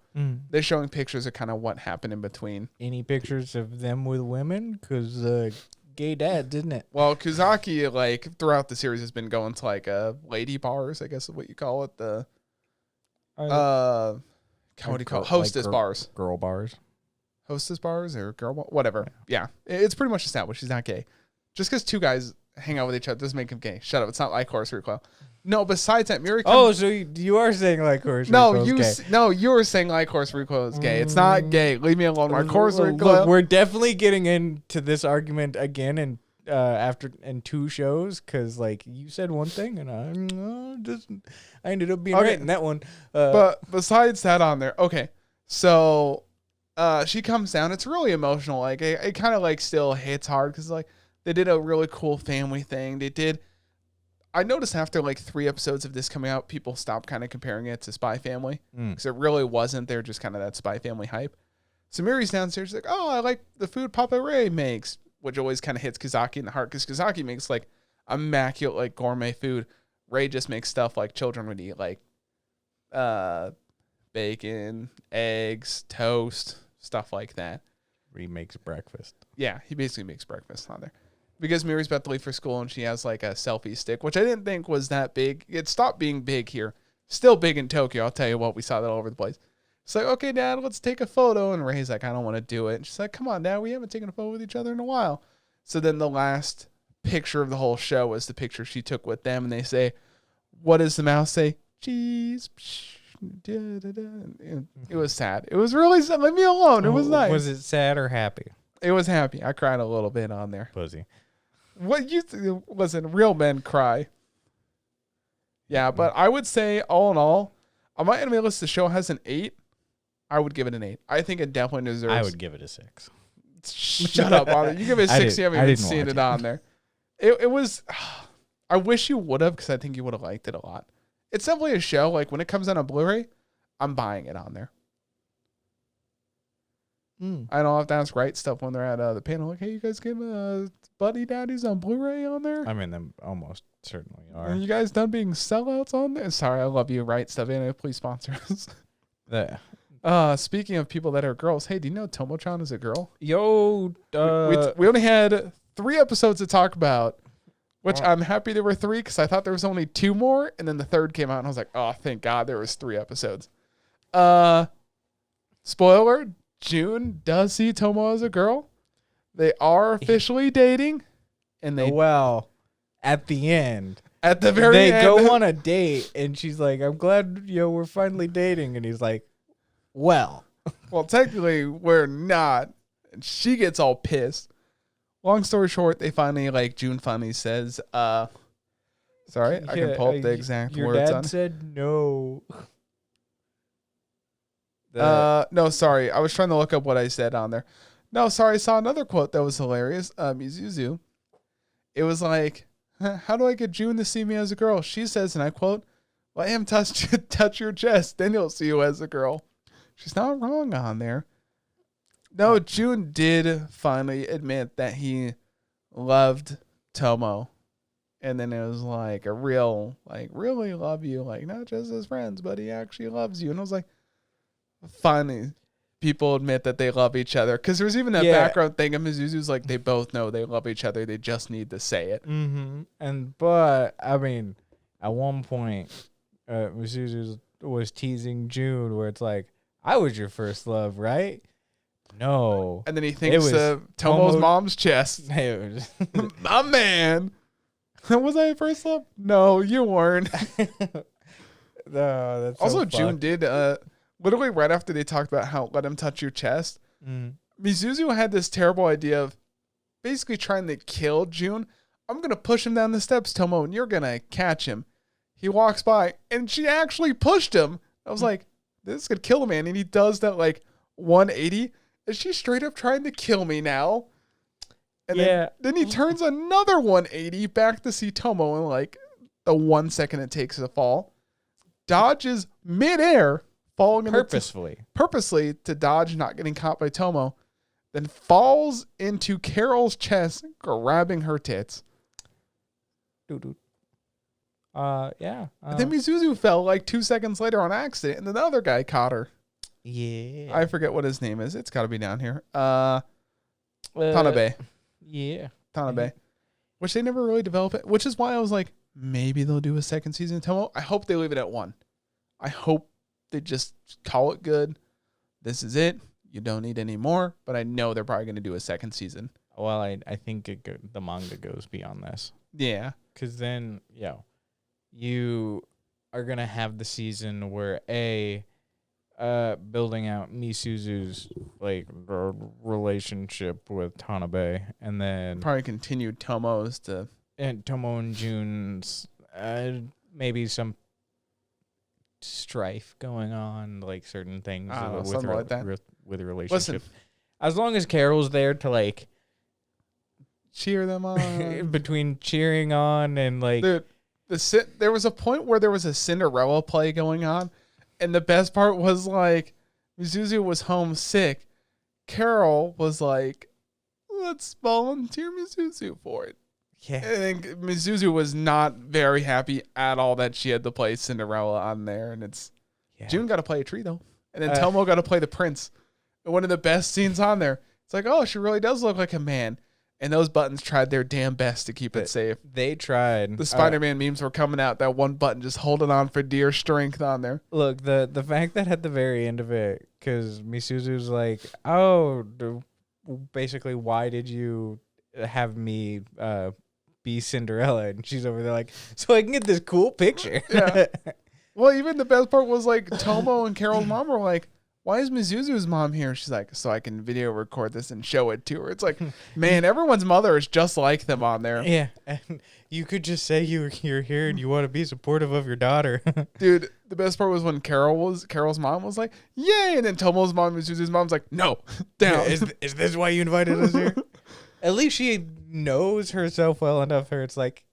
They're showing pictures of kind of what happened in between. Any pictures of them with women? Because gay dads, isn't it? Well, Kazaki like throughout the series has been going to like lady bars, I guess is what you call it. The what do you call it? Hostess bars. Girl bars. Hostess bars or girl, whatever. Yeah. It's pretty much established. He's not gay. Just because 2 guys hang out with each other doesn't make him gay. Shut up. It's not like horse recoil. No, besides that, Miri. So you are saying like horse recoil is gay. You were saying like horse recoil is gay. It's not gay. Leave me alone. Mark horse recoil. Look, we're definitely getting into this argument again in 2 shows because like you said one thing and I ended up being right in that one. But besides that on there, okay. So she comes down. It's really emotional. Like it kind of like still hits hard because like they did a really cool family thing. I noticed after like 3 episodes of this coming out, people stopped kind of comparing it to Spy Family because it really wasn't. They're just kind of that Spy Family hype. So Miri's downstairs like, oh, I like the food Papa Ray makes, which always kind of hits Kazaki in the heart because Kazaki makes like immaculate like gourmet food. Ray just makes stuff like children would eat, like bacon, eggs, toast, stuff like that. He makes breakfast. Yeah, he basically makes breakfast on there. Because Miri's about to leave for school and she has like a selfie stick, which I didn't think was that big. It stopped being big here. Still big in Tokyo. I'll tell you what, we saw that all over the place. It's like, okay, Dad, let's take a photo. And Ray's like, I don't want to do it. And she's like, come on, Dad, we haven't taken a photo with each other in a while. So then the last picture of the whole show was the picture she took with them. And they say, what does the mouse say? Cheese. It was sad. It was really sad. Leave me alone. It was nice. Was it sad or happy? It was happy. I cried a little bit on there. Pussy. What you listen, real men cry. Yeah, but I would say all in all, on my anime list, the show has an 8. I would give it an 8. I think it definitely deserves. I would give it a 6. Shut up on it. You give it a 6. You haven't even seen it on there. It was. I wish you would have, because I think you would have liked it a lot. It's definitely a show. Like when it comes out on Blu-ray, I'm buying it on there. I don't have to ask Right Stuff when they're at the panel. Like, hey, you guys get Buddy Daddies on Blu-ray on there? I mean, them almost certainly are. Are you guys done being sellouts on there? Sorry, I love you, Right Stuff. And please sponsor us. Speaking of people that are girls, hey, do you know Tomo-chan is a girl? Yo, we only had 3 episodes to talk about, which I'm happy there were 3 because I thought there was only 2 more, and then the 3rd came out, and I was like, oh, thank God there was 3 episodes. Spoiler. June does see Tomo as a girl. They are officially dating, and they at the end, at the very end, they go on a date, and she's like, "I'm glad we're finally dating," and he's like, "Well, technically we're not." And she gets all pissed. Long story short, they finally June finally says, "Sorry, I can pull up the exact words." Your dad said no. No, sorry. I was trying to look up what I said on there. No, sorry. I saw another quote that was hilarious. Mizuzu. It was like, how do I get June to see me as a girl? She says, and I quote, let him touch your chest. Then he'll see you as a girl. She's not wrong on there. No, June did finally admit that he loved Tomo. And then it was like a real, really love you. Like, not just as friends, but he actually loves you. And I was like, finally, people admit that they love each other. Because there's even that background thing of Mizuzu's like, they both know they love each other. They just need to say it. Mm-hmm. But, I mean, at one point, Mizuzu was teasing June where it's like, I was your first love, right? No. And then he thinks Tomo's mom's chest. My man. Was I first love? No, you weren't. No, that's also, so June did... literally right after they talked about how let him touch your chest, Mizuzu had this terrible idea of basically trying to kill June. I'm going to push him down the steps, Tomo, and you're going to catch him. He walks by, and she actually pushed him. I was like, this could kill a man. And he does that 180. Is she straight up trying to kill me now? And then he turns another 180 back to see Tomo in the 1 second it takes to fall. Dodges midair. Falling purposely to dodge not getting caught by Tomo, then falls into Carol's chest, grabbing her tits. And then Mizuzu fell 2 seconds later on accident, and then the other guy caught her. Yeah. I forget what his name is. It's got to be down here. Tanabe. Yeah. Tanabe. Which they never really develop it, which is why I was like, maybe they'll do a second season of Tomo. I hope they leave it at 1. I hope they just call it good. This is it. You don't need any more. But I know they're probably going to do a second season. Well, I think the manga goes beyond this. Yeah. Because then, you are going to have the season where, building out Misuzu's, relationship with Tanabe. And then... probably continued Tomo's to... And Tomo and June's, maybe some... strife going on, certain things with a relationship. Listen, as long as Carol's there to cheer them on, between cheering on and dude, There was a point where there was a Cinderella play going on, and the best part was like Mizuzu was homesick. Carol was like, let's volunteer Mizuzu for it. Yeah. And Mizuzu was not very happy at all that she had to play Cinderella on there. And June got to play a tree, though. And then Tomo got to play the prince. And one of the best scenes on there. It's like, oh, she really does look like a man. And those buttons tried their damn best to keep it safe. They tried. The Spider-Man memes were coming out. That one button just holding on for dear strength on there. Look, the fact that at the very end of it, because Misuzu's like, oh, basically, why did you have me be Cinderella? And she's over there like, so I can get this cool picture. Yeah. Well, even the best part was like Tomo and Carol's mom were like, why is Mizuzu's mom here? She's like, so I can video record this and show it to her. It's like, man, everyone's mother is just like them on there. Yeah. And you could just say you're here and you want to be supportive of your daughter. Dude, the best part was when Carol's mom was like, yay. And then Tomo's mom, Mizuzu's mom's like, no, down. Is this why you invited us here? At least she knows herself well enough. It's like,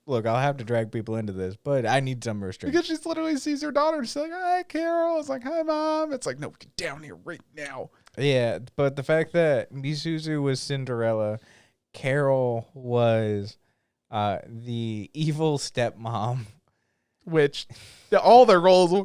Look, I'll have to drag people into this, but I need some restraint. Because she literally sees her daughter and she's like, hi, Carol. It's like, hi, Mom. It's like, no, get down here right now. Yeah, but the fact that Mizuzu was Cinderella, Carol was the evil stepmom. Which, all their roles were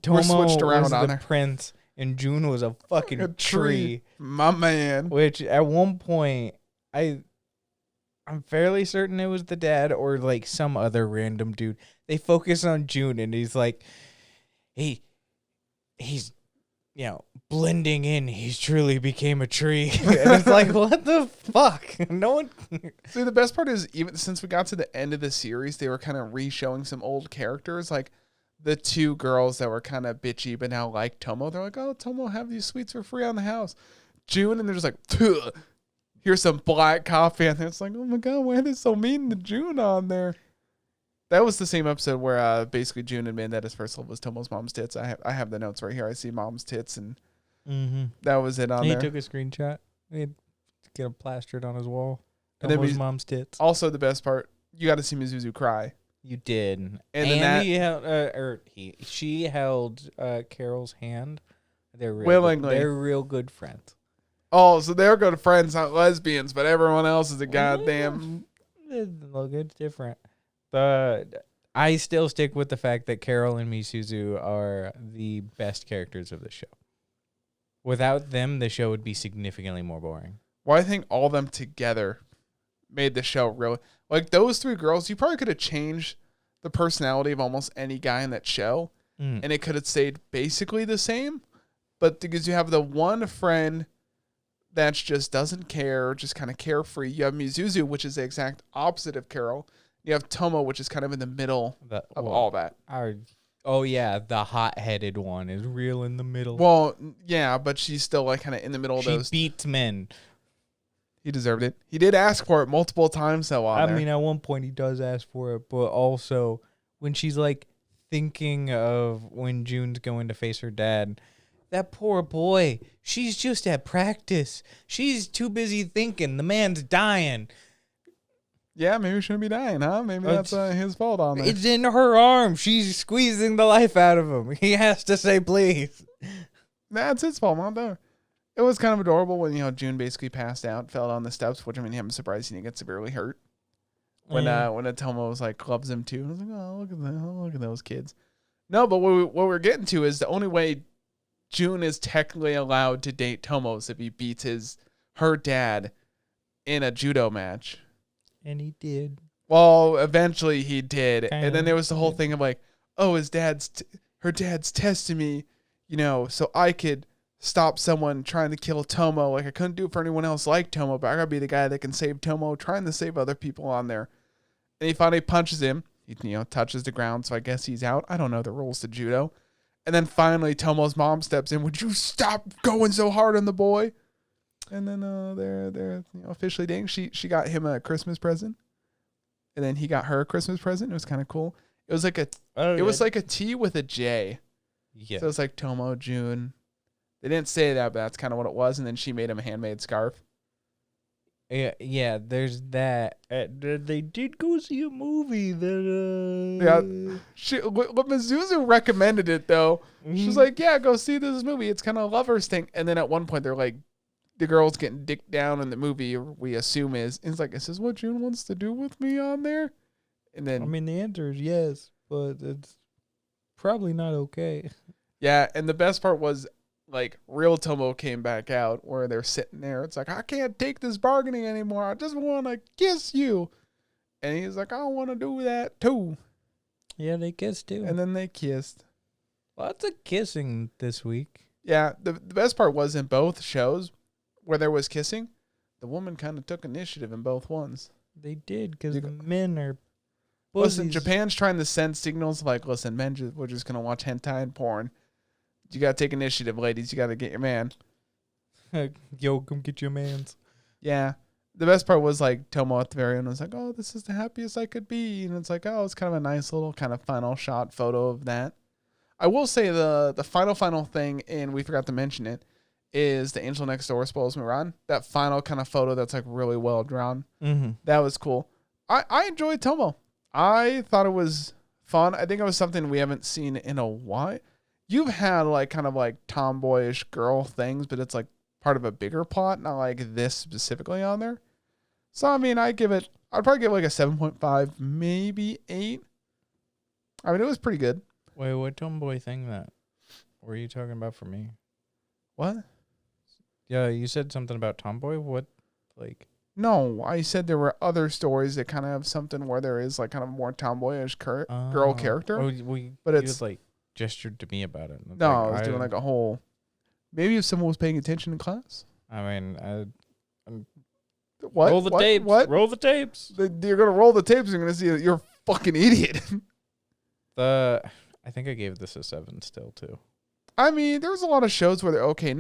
Tomo switched around was on the prince, and June was a fucking tree. My man. Which, at one point, I'm fairly certain it was the dad or like some other random dude. They focus on June and he's like, he's blending in. He's truly became a tree. And it's like, what the fuck? No one. See, the best part is even since we got to the end of the series, they were kind of re-showing some old characters, like the two girls that were kind of bitchy but now like Tomo. They're like, oh, Tomo, have these sweets for free on the house. June, and they're just like, Tuh. Here's some black coffee, and it's like, oh my god, why are they so mean to June on there? That was the same episode where basically June admitted that his first love was Tomo's mom's tits. I have the notes right here. I see mom's tits, and that was it on there. He took a screenshot. He had to get them plastered on his wall. Tomo's mom's tits. Also, the best part, you got to see Mizuzu cry. You did, and she held Carol's hand. They're willingly. They're real good friends. Oh, so they're good friends, not lesbians, but everyone else is a goddamn. Look, it's different. But I still stick with the fact that Carol and Mizuzu are the best characters of the show. Without them, the show would be significantly more boring. Well, I think all of them together made the show really. Like, those three girls, you probably could have changed the personality of almost any guy in that show, and it could have stayed basically the same. But because you have the one friend that just doesn't care, just kind of carefree. You have Mizuzu, which is the exact opposite of Carol. You have Tomo, which is kind of in the middle of all that. The hot-headed one is real in the middle. Well, yeah, but she's still like kind of in the middle of those. She beats men. He deserved it. He did ask for it multiple times, though. I mean, at one point he does ask for it, but also when she's like thinking of when June's going to face her dad. That poor boy. She's just at practice. She's too busy thinking. The man's dying. Yeah, maybe he shouldn't be dying, huh? Maybe that's his fault on there. It's in her arm. She's squeezing the life out of him. He has to say please. That's his fault, not there. It was kind of adorable when, June basically passed out, fell down the steps, which, I mean, I'm surprised he didn't get severely hurt. When Tomo was like, loves him too. I was like, oh, look at those kids. No, but what we're getting to is the only way June is technically allowed to date Tomo's if he beats her dad in a judo match. And he did. Well, eventually he did. And then there was the whole thing of like, oh, her dad's testing me, so I could stop someone trying to kill Tomo. Like, I couldn't do it for anyone else like Tomo, but I gotta be the guy that can save Tomo, trying to save other people on there. And he finally punches him. He, touches the ground, so I guess he's out. I don't know the rules to judo. And then finally, Tomo's mom steps in. Would you stop going so hard on the boy? And then they're officially dating. She got him a Christmas present, and then he got her a Christmas present. It was kind of cool. It was like was like a T with a J. Yeah. So it was like Tomo, June. They didn't say that, but that's kind of what it was. And then she made him a handmade scarf. Yeah, there's that. They did go see a movie that. Mizuzu recommended it though. Mm-hmm. She's like, yeah, go see this movie. It's kind of a lovers thing. And then at one point they're like, the girl's getting dicked down in the movie. We assume is like, is this what June wants to do with me on there? And then I mean, the answer is yes, but it's probably not okay. Yeah, and the best part was, like, real Tomo came back out where they're sitting there. It's like, I can't take this bargaining anymore. I just want to kiss you. And he's like, I want to do that too. Yeah, they kissed too. And then they kissed. Lots of kissing this week. Yeah, the best part was in both shows where there was kissing, the woman kind of took initiative in both ones. They did, because the men are pussies. Listen, Japan's trying to send signals like, listen, men, we're just going to watch hentai and porn. You got to take initiative, ladies. You got to get your man. Yo, come get your mans. Yeah. The best part was, like, Tomo at the very end was like, oh, this is the happiest I could be. And it's like, oh, it's kind of a nice little kind of final shot photo of that. I will say the final thing, and we forgot to mention it, is the Angel Next Door spoils Miran. That final kind of photo that's, like, really well drawn. Mm-hmm. That was cool. I enjoyed Tomo. I thought it was fun. I think it was something we haven't seen in a while. You've had, like, kind of, like, tomboyish girl things, but it's, like, part of a bigger plot, not, like, this specifically on there. So, I mean, I'd probably give, like, a 7.5, maybe 8. I mean, it was pretty good. Wait, what tomboy thing that were you talking about for me? What? Yeah, you said something about tomboy. What, like? No, I said there were other stories that kind of have something where there is, like, kind of more tomboyish girl character. Oh, but it's just, like, gestured to me about it. No, I was doing, like, a whole. Maybe if someone was paying attention in class. I mean, what? Roll the tapes. What? Roll the tapes. You're gonna roll the tapes. You're gonna see that you're a fucking idiot. I think I gave this a 7 still too. I mean, there's a lot of shows where they're okay.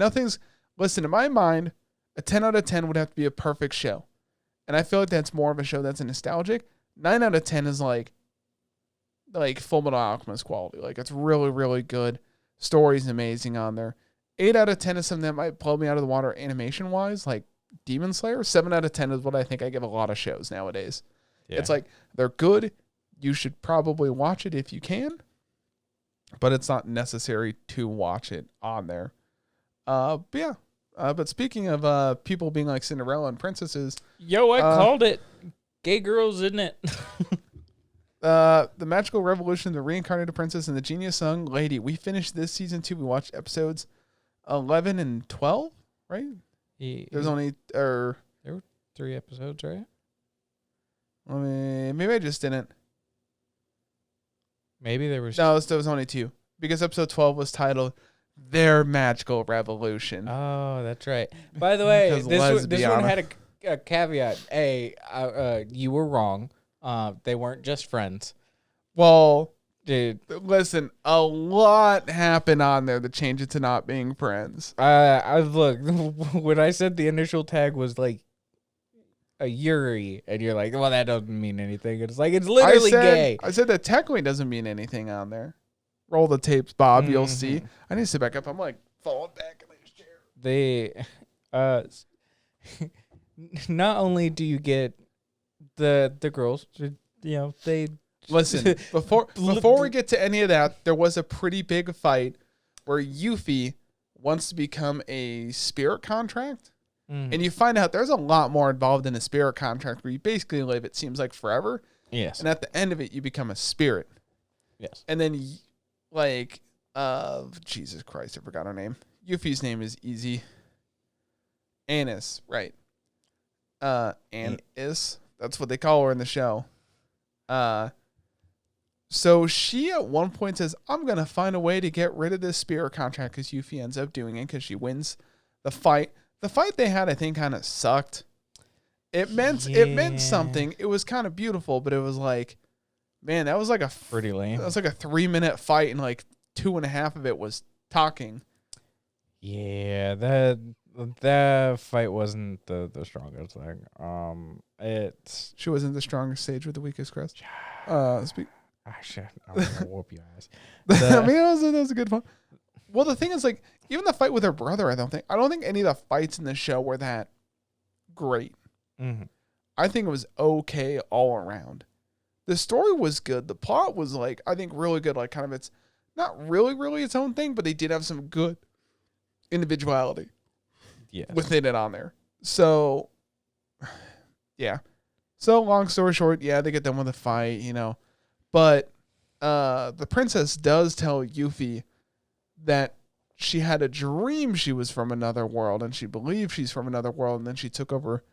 Listen, in my mind, a 10 out of 10 would have to be a perfect show. And I feel like that's more of a show that's nostalgic. 9 out of 10 is like Fullmetal Alchemist quality. Like, it's really, really good. Story's amazing on there. 8 out of 10 is something that might blow me out of the water animation-wise, like Demon Slayer. 7 out of 10 is what I think I give a lot of shows nowadays. Yeah. It's like, they're good. You should probably watch it if you can. But it's not necessary to watch it on there. But yeah. But speaking of people being like Cinderella and princesses. Yo, I called it. Gay girls, isn't it? The Magical Revolution, the Reincarnated Princess, and the Genius Young Lady. We finished this season 2. We watched episodes 11 and 12, right? There's only... there were 3 episodes, right? Maybe I just didn't. Maybe there was... No, there was only 2. Because episode 12 was titled Their Magical Revolution. Oh, that's right. By the way, this one had a caveat. Hey, you were wrong. They weren't just friends. Well, dude, listen, a lot happened on there to change it to not being friends. Look, when I said the initial tag was like a Yuri, and you're like, well, that doesn't mean anything. It's like, it's literally gay. I said that technically doesn't mean anything on there. Roll the tapes, Bob. Mm-hmm. You'll see. I need to sit back up. I'm like falling back in this chair. Not only do you get the girls, they listen. Before we get to any of that, there was a pretty big fight where Yuffie wants to become a spirit contract. Mm-hmm. And you find out there's a lot more involved in a spirit contract where you basically live, it seems like, forever. Yes. And at the end of it, you become a spirit. Yes. And then, Jesus Christ, I forgot her name. Yuffie's name is easy. Annis, right. Annis. That's what they call her in the show. So she at one point says, I'm going to find a way to get rid of this spirit contract, because Yuffie ends up doing it because she wins the fight. The fight they had, I think, kind of sucked. It meant something. It was kind of beautiful, but it was like, man, that was like pretty lame. That was like a 3-minute fight, and like 2.5 of it was talking. Yeah, that fight wasn't the strongest thing. She wasn't the strongest sage with the weakest crest. Actually, I'm gonna whoop your ass. I mean, that was a good one. Well, the thing is, like, even the fight with her brother, I don't think any of the fights in the show were that great. Mm-hmm. I think it was okay all around. The story was good. The plot was like, I think really good. Like kind of it's not really its own thing, but they did have some good individuality within it on there. So, yeah. So long story short, yeah, they get done with the fight, you know. But the princess does tell Yuffie that she had a dream she was from another world, and she believed she's from another world, and then she took over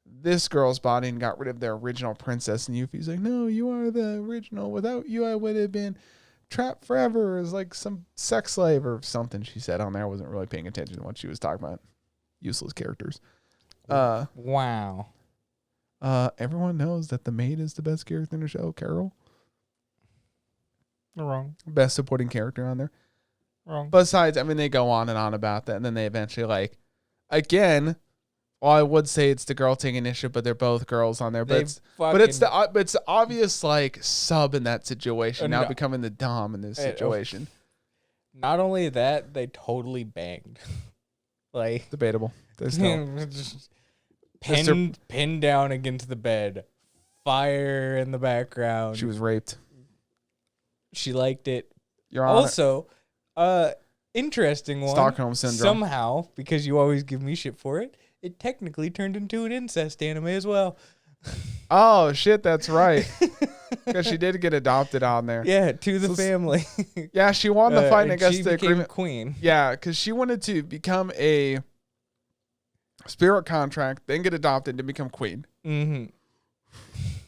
this girl's body and got rid of their original princess. And Yuffie's like, no, you are the original. Without you, I would have been trapped forever as like some sex slave or something she said on there. I wasn't really paying attention to what she was talking about. Useless characters. Wow. Everyone knows that the maid is the best character in the show. Carol. Wrong. Best supporting character on there. Wrong. Besides, I mean, they go on and on about that, and then they eventually like, again. Well, I would say it's the girl taking initiative, but they're both girls on there. But it's the obvious like sub in that situation now becoming the dom in this situation. Not only that, they totally banged. Like debatable. Pinned down against the bed, fire in the background. She was raped. She liked it. You're also, interesting one. Stockholm syndrome. Somehow, because you always give me shit for it. It technically turned into an incest anime as well. Oh, shit, that's right. Because she did get adopted on there. Yeah, to the family. Yeah, she won the fight against the agreement. Queen. Yeah, because she wanted to become a spirit contract, then get adopted, and become queen. Mm-hmm.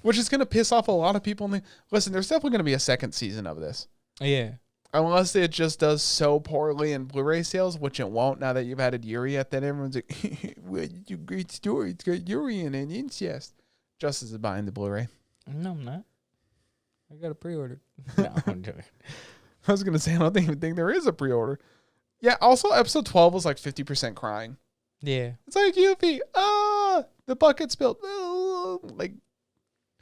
Which is going to piss off a lot of people. Listen, there's definitely going to be a second season of this. Yeah. Unless it just does so poorly in Blu-ray sales, which it won't now that you've added Yuri at that. Everyone's like, well, it's a great story. It's got Yuri in it and incest. Justus is buying the Blu-ray. No, I'm not. I got a pre-order. No, I'm joking. I was going to say, I don't even think there is a pre-order. Yeah, also episode 12 was like 50% crying. Yeah. It's like, Yuffie, the bucket spilled. Like,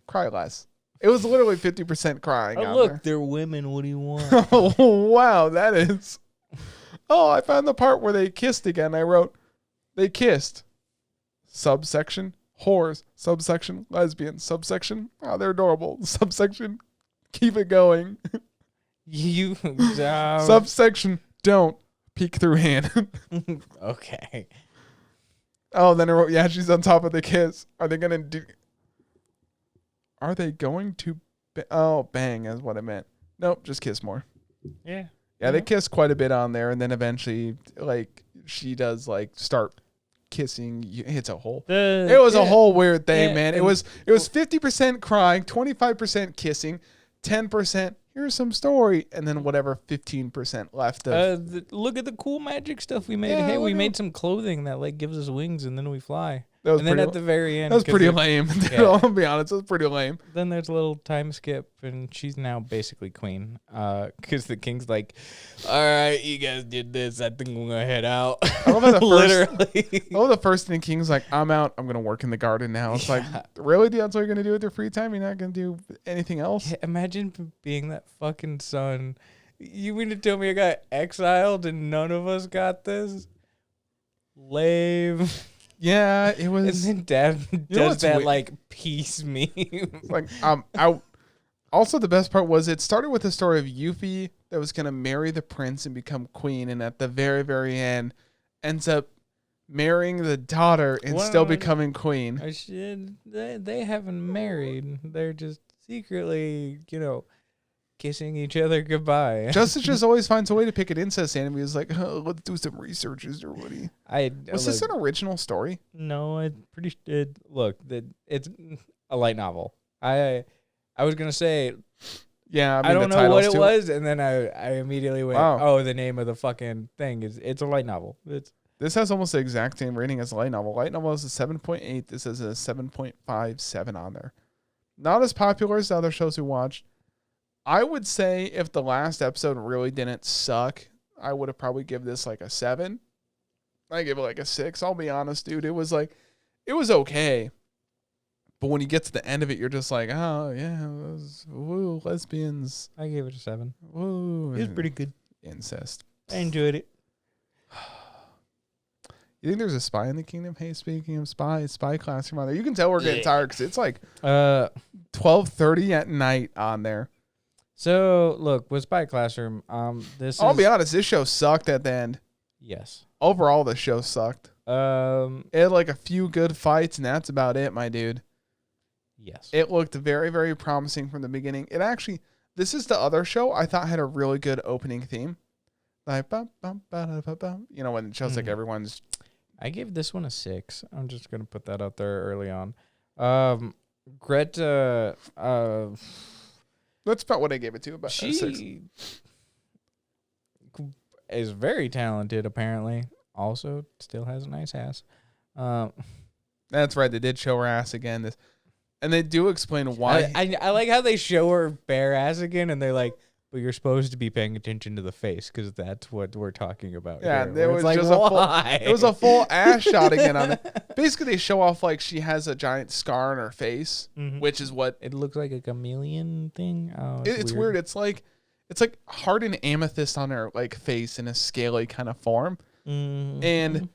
cry less. It was literally 50% crying. Oh, look, they're women. What do you want? Oh, wow, that is. Oh, I found the part where they kissed again. I wrote, they kissed. Subsection, whores. Subsection, lesbians. Subsection, oh, they're adorable. Subsection, keep it going. Subsection, don't peek through hand. Okay. Oh, then I wrote, yeah, she's on top of the kiss. Are they going to bang is what I meant. Nope, just kiss more. Yeah. Yeah, they kiss quite a bit on there, and then eventually, like, she does, like, start kissing. It's a whole. It was a whole weird thing, man. It was 50% crying, 25% kissing, 10%. Here's some story, and then whatever 15% left of. Look at the cool magic stuff we made. Yeah, hey, we made some clothing that like gives us wings, and then we fly. And then at the very end, that was pretty lame. Yeah. I'll be honest, it was pretty lame. Then there's a little time skip, and she's now basically queen. Because the king's like, all right, you guys did this. I think we're gonna head out. I love how the first thing King's like, I'm out. I'm gonna work in the garden now. It's like, really? That's what you're gonna do with your free time? You're not gonna do anything else? Yeah, imagine being that fucking son. You mean to tell me I got exiled and none of us got this? Lame. Yeah, it was. And then Dad does that like peace meme. Like, I'm out. Also, the best part was it started with the story of Yuffie that was going to marry the prince and become queen. And at the very, very end, ends up marrying the daughter and still becoming queen. They haven't married. They're just secretly, kissing each other goodbye. Justus just always finds a way to pick an incest anime. He's like, let's do some research. Was this an original story? No, it's pretty. It's a light novel. I was gonna say, yeah. I don't know what it was, and then I immediately went, oh, the name of the fucking thing it's a light novel. This has almost the exact same rating as a light novel. Light novel is a 7.8. This is a 7.57 on there. Not as popular as the other shows we watched. I would say if the last episode really didn't suck, I would have probably give this like a 7. I give it like a 6. I'll be honest, dude. It was okay. But when you get to the end of it, you're just like, oh, yeah, woo, lesbians. I gave it a 7. Woo. It was pretty good. Incest. I enjoyed it. You think there's a spy in the kingdom? Hey, speaking of spy classroom on there. You can tell we're getting tired because it's like 12:30 at night on there. So look, with Spy Classroom, I'll be honest, this show sucked at the end. Yes. Overall, the show sucked. It had like a few good fights, and that's about it, my dude. Yes. It looked very, very promising from the beginning. It actually, this is the other show I thought had a really good opening theme. Like, bum, bum, ba, ba, bum. You know, when it shows like everyone's. I gave this one a 6. I'm just gonna put that out there early on. Greta. That's about what I gave it to. About she 6. is very talented. Apparently, also still has a nice ass. That's right. They did show her ass again. And they do explain why. I like how they show her bare ass again, and they're like, "But you're supposed to be paying attention to the face because that's what we're talking about." Yeah, here. there was like, just why? It was a full ass shot again on it. Basically, they show off like she has a giant scar on her face, which is what it looks like, a chameleon thing. Oh, it's weird. It's like hardened amethyst on her like face in a scaly kind of form, and.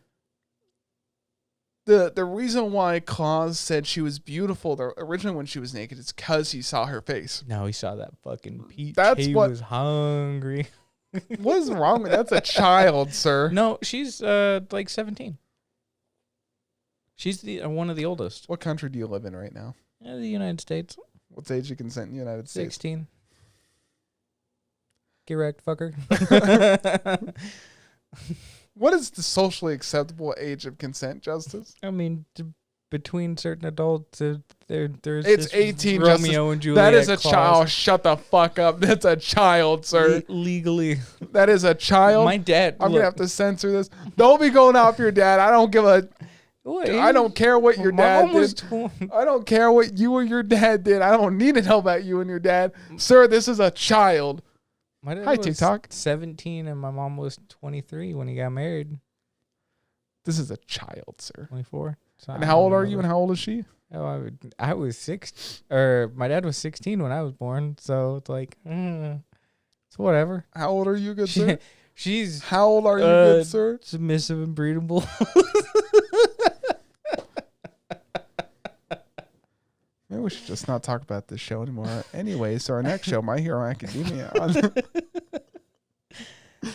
The reason why Claus said she was beautiful originally when she was naked is because he saw her face. No, he saw that fucking peach. He was hungry. What is wrong with that? That's a child, sir. No, she's like 17. She's the one of the oldest. What country do you live in right now? The United States. What's age of consent in the United States? 16. Get wrecked, fucker. What is the socially acceptable age of consent, Justus? I mean, between certain adults, there's it's 18. Romeo Justus. And Juliet. That is a clause. child. Shut the fuck up. That's a child, sir. Legally, that is a child. My dad. I'm gonna have to censor this. Don't be going off your dad. I don't give a. I don't care what your dad did. I don't care what you or your dad did. I don't need to know about you and your dad, sir. This is a child. My dad was TikTok. 17 and my mom was 23 when he got married. This is a child, sir. 24. So and how old are you and how old is she? Oh, I was 6, or my dad was 16 when I was born. So it's like, it's whatever. How old are you, good sir? She's. How old are you, good sir? Submissive and breedable. Maybe we should just not talk about this show anymore. Anyway, so our next show, My Hero Academia.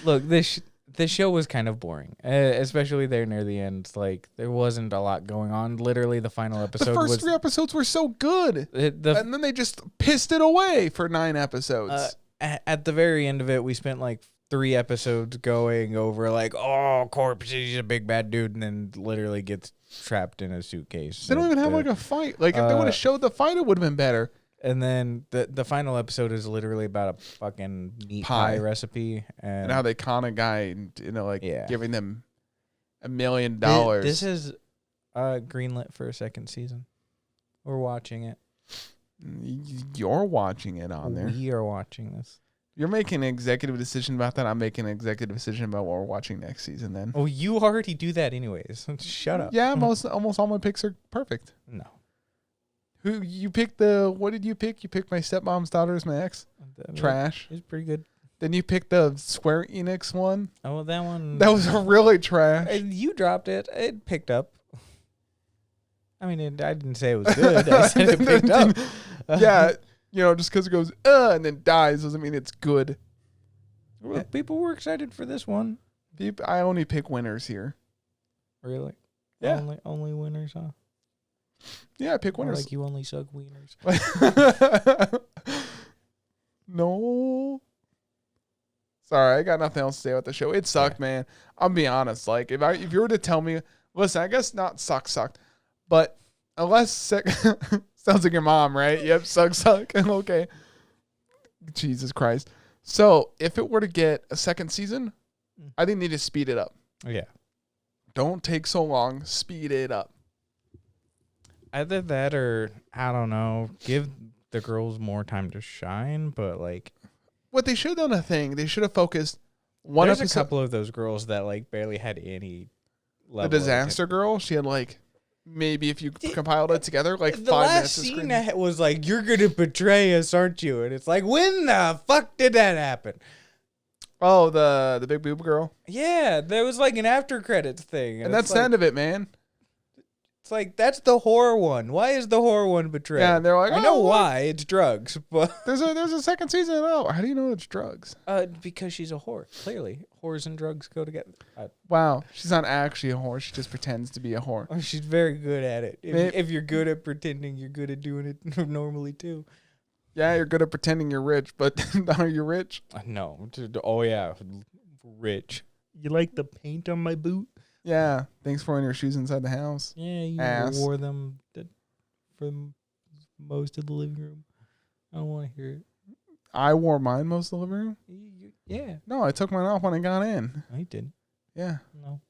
Look, this show was kind of boring, especially there near the end. Like, there wasn't a lot going on. Literally, the final episode. The first 3 episodes were so good, and then they just pissed it away for 9 episodes. At the very end of it, we spent like 3 episodes going over like, oh, Corpse, he's a big bad dude, and then literally gets trapped in a suitcase. They don't even have like a fight. Like if they would have showed the fight, it would have been better. And then the final episode is literally about a fucking meat pie recipe and how they con a guy, giving them $1 million. This is greenlit for a 2nd season. We're watching it. You're watching it on there. We are watching this. You're making an executive decision about that. I'm making an executive decision about what we're watching next season then. Oh, you already do that anyways. Shut up. Yeah, almost all my picks are perfect. No. Who you picked what did you pick? You picked My Stepmom's Daughter as my ex? Trash. It's pretty good. Then you picked the Square Enix one. Oh, that one. That was really trash. You dropped it. It picked up. I mean, I didn't say it was good. I said it picked up. Yeah. Just because it goes, and then dies doesn't mean it's good. Well, people were excited for this one. I only pick winners here. Really? Yeah. Only winners, huh? Yeah, I pick winners. Like you only suck wieners. No. Sorry, I got nothing else to say about the show. It sucked, man. I'm being honest. Like, if you were to tell me, listen, I guess not sucked, but unless sounds like your mom, right? Yep, suck. Okay. Jesus Christ. So, if it were to get a 2nd season, I think they need to speed it up. Yeah. Don't take so long. Speed it up. Either that or, I don't know, give the girls more time to shine, but like... What they should have done they should have focused one episode. There's a couple of those girls that like barely had any level. The disaster girl, she had like... Maybe if you compiled it together, like 5 minutes. The last scene was like, "You're gonna betray us, aren't you?" And it's like, when the fuck did that happen? Oh, the big boob girl. Yeah, there was like an after credits thing, and that's the end of it, man. It's like, that's the horror one. Why is the horror one betrayed? Yeah, and they're like, I know why. It's drugs, but there's a second season. Oh, how do you know it's drugs? Because she's a whore. Clearly, whores and drugs go together. Wow, she's not actually a whore. She just pretends to be a whore. Oh, she's very good at it. If you're good at pretending, you're good at doing it normally too. Yeah, you're good at pretending you're rich, but are you rich? No. Oh yeah, rich. You like the paint on my boot? Yeah, thanks for wearing your shoes inside the house. Yeah, you wore them for most of the living room. I don't want to hear it. I wore mine most of the living room? Yeah. No, I took mine off when I got in. I didn't. Yeah. No.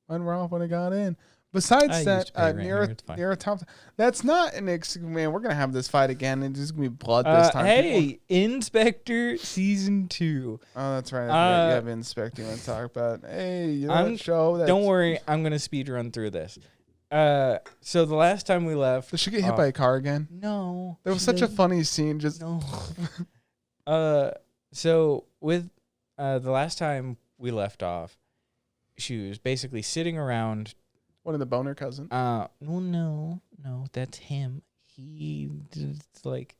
Mine were off when I got in. Besides that, NieR top. That's not an man. We're gonna have this fight again, and it's gonna be blood this time. Hey, Inspector Season 2. Oh, that's right. You have Inspector you want to talk about. Hey, you know that show? Don't worry, I'm gonna speed run through this. So the last time we left, did she get hit by a car again? No. There was such a funny scene. Just no. So with the last time we left off, she was basically sitting around. One of the boner cousin. No, that's him. He just like,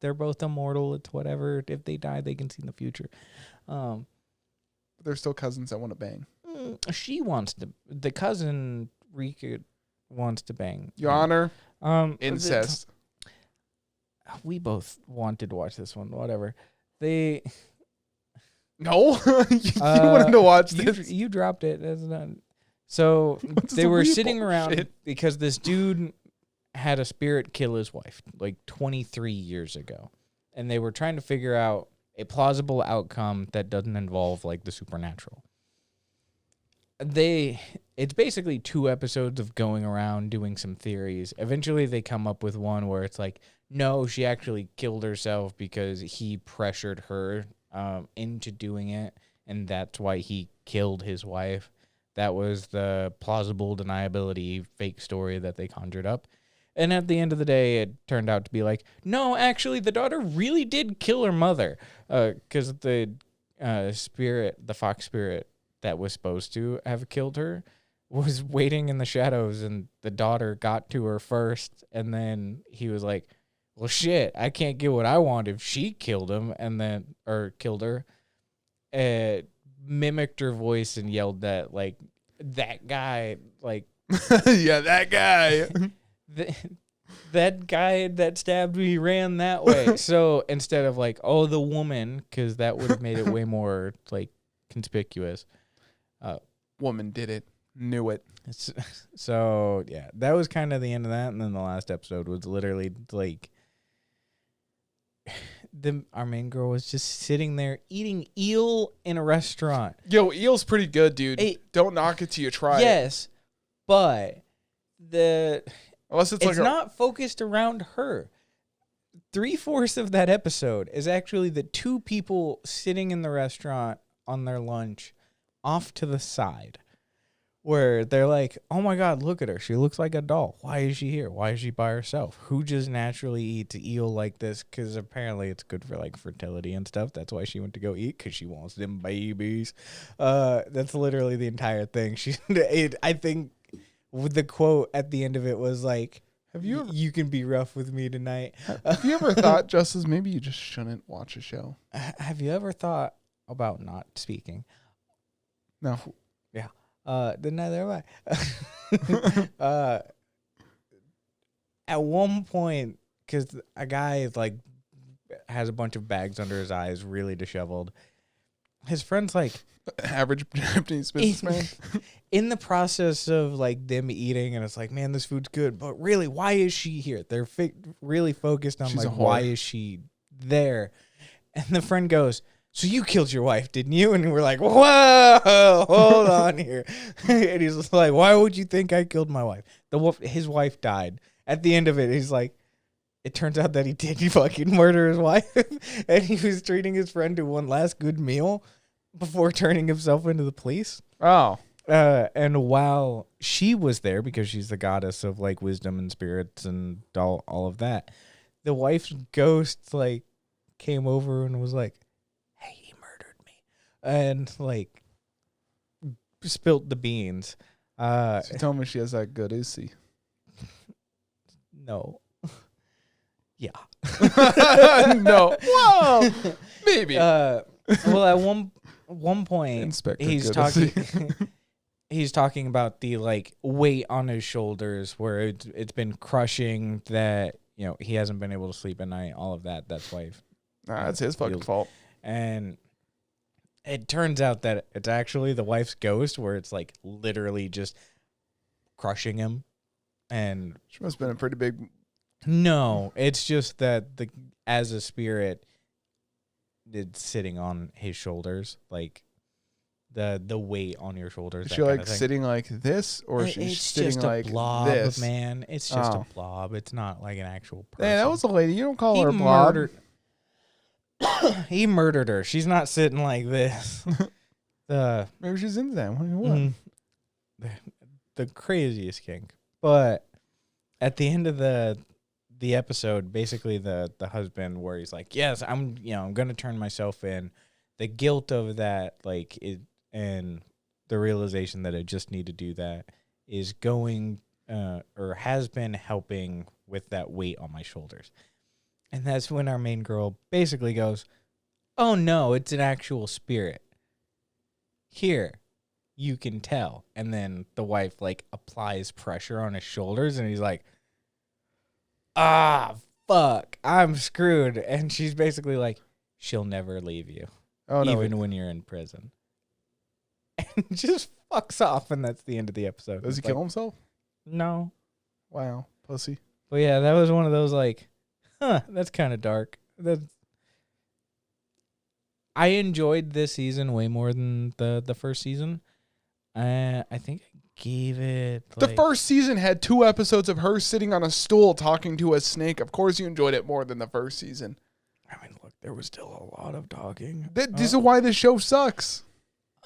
they're both immortal. It's whatever. If they die, they can see in the future. But they're still cousins that want to bang. She wants to. The cousin Rika wants to bang. Your Honor. Incest. We both wanted to watch this one. Whatever. No, you wanted to watch this. You dropped it. That's not. So they were sitting around because this dude had a spirit kill his wife like 23 years ago. And they were trying to figure out a plausible outcome that doesn't involve like the supernatural. It's basically 2 episodes of going around doing some theories. Eventually they come up with one where it's like, no, she actually killed herself because he pressured her into doing it. And that's why he killed his wife. That was the plausible deniability fake story that they conjured up. And at the end of the day, it turned out to be like, no, actually, the daughter really did kill her mother. Because the fox spirit that was supposed to have killed her was waiting in the shadows, and the daughter got to her first. And then he was like, well, shit, I can't get what I want if she killed him, or killed her. Mimicked her voice and yelled that, like, that guy, like... yeah, that guy. That guy that stabbed me ran that way. So instead of, like, oh, the woman, because that would have made it way more, like, conspicuous. Woman did it. Knew it. So, yeah, that was kind of the end of that. And then the last episode was literally, like... Our main girl was just sitting there eating eel in a restaurant. Yo, eel's pretty good, dude. Hey, don't knock it till you try it. Yes, but unless it's not focused around her. 3/4 of that episode is actually the 2 people sitting in the restaurant on their lunch off to the side. Where they're like, oh my God, look at her. She looks like a doll. Why is she here? Why is she by herself? Who just naturally eats eel like this? Because apparently it's good for like fertility and stuff. That's why she went to go eat, because she wants them babies. That's literally the entire thing. I think the quote at the end of it was like, you can be rough with me tonight. Have you ever thought, Justus, maybe you just shouldn't watch a show? Have you ever thought about not speaking? No. Yeah. Then neither have I. At one point, because a guy like has a bunch of bags under his eyes, really disheveled. His friend's like, average Japanese businessman. In the process of like them eating, and it's like, man, this food's good, but really, why is she here? They're really focused on why is she there? And the friend goes, so you killed your wife, didn't you? And we're like, whoa, hold on here. And he's like, why would you think I killed my wife? His wife died. At the end of it, he's like, it turns out that he did fucking murder his wife. And he was treating his friend to one last good meal before turning himself into the police. Oh. And while she was there, because she's the goddess of like wisdom and spirits and all of that, the wife's ghost like came over and was like, hey, he murdered me. and like spilt the beans. She told me she has that good usi. No. Yeah. No. Whoa. Maybe. Well, at one point, Spector he's talking. He's talking about the like weight on his shoulders, where it's been crushing that he hasn't been able to sleep at night. All of that. That's why. It's his fucking fault. And it turns out that it's actually the wife's ghost, where it's like literally just crushing him. And she must have been a pretty big. No, it's just that as a spirit, it's sitting on his shoulders, like the weight on your shoulders. Is she like sitting like this, or she's sitting just like a blob, this? Man, it's just a blob. It's not like an actual person. Hey, that was a lady. You don't call her a blob. He murdered her. She's not sitting like this. Maybe she's into that. What? The craziest kink. But at the end of the episode, basically the husband, where he's like, yes, I'm gonna turn myself in. The guilt of that, like it, and the realization that I just need to do that is going or has been helping with that weight on my shoulders. And that's when our main girl basically goes, oh no, it's an actual spirit. Here, you can tell. And then the wife like applies pressure on his shoulders, and he's like, fuck, I'm screwed. And she's basically like, she'll never leave you. Oh, no, even when you're in prison. And just fucks off, and that's the end of the episode. Does he kill himself? No. Wow, pussy. But yeah, that was one of those like, that's kind of dark. I enjoyed this season way more than the first season. I think I gave it the first season had 2 episodes of her sitting on a stool talking to a snake. Of course you enjoyed it more than the first season. I mean, look, there was still a lot of talking. This is why this show sucks.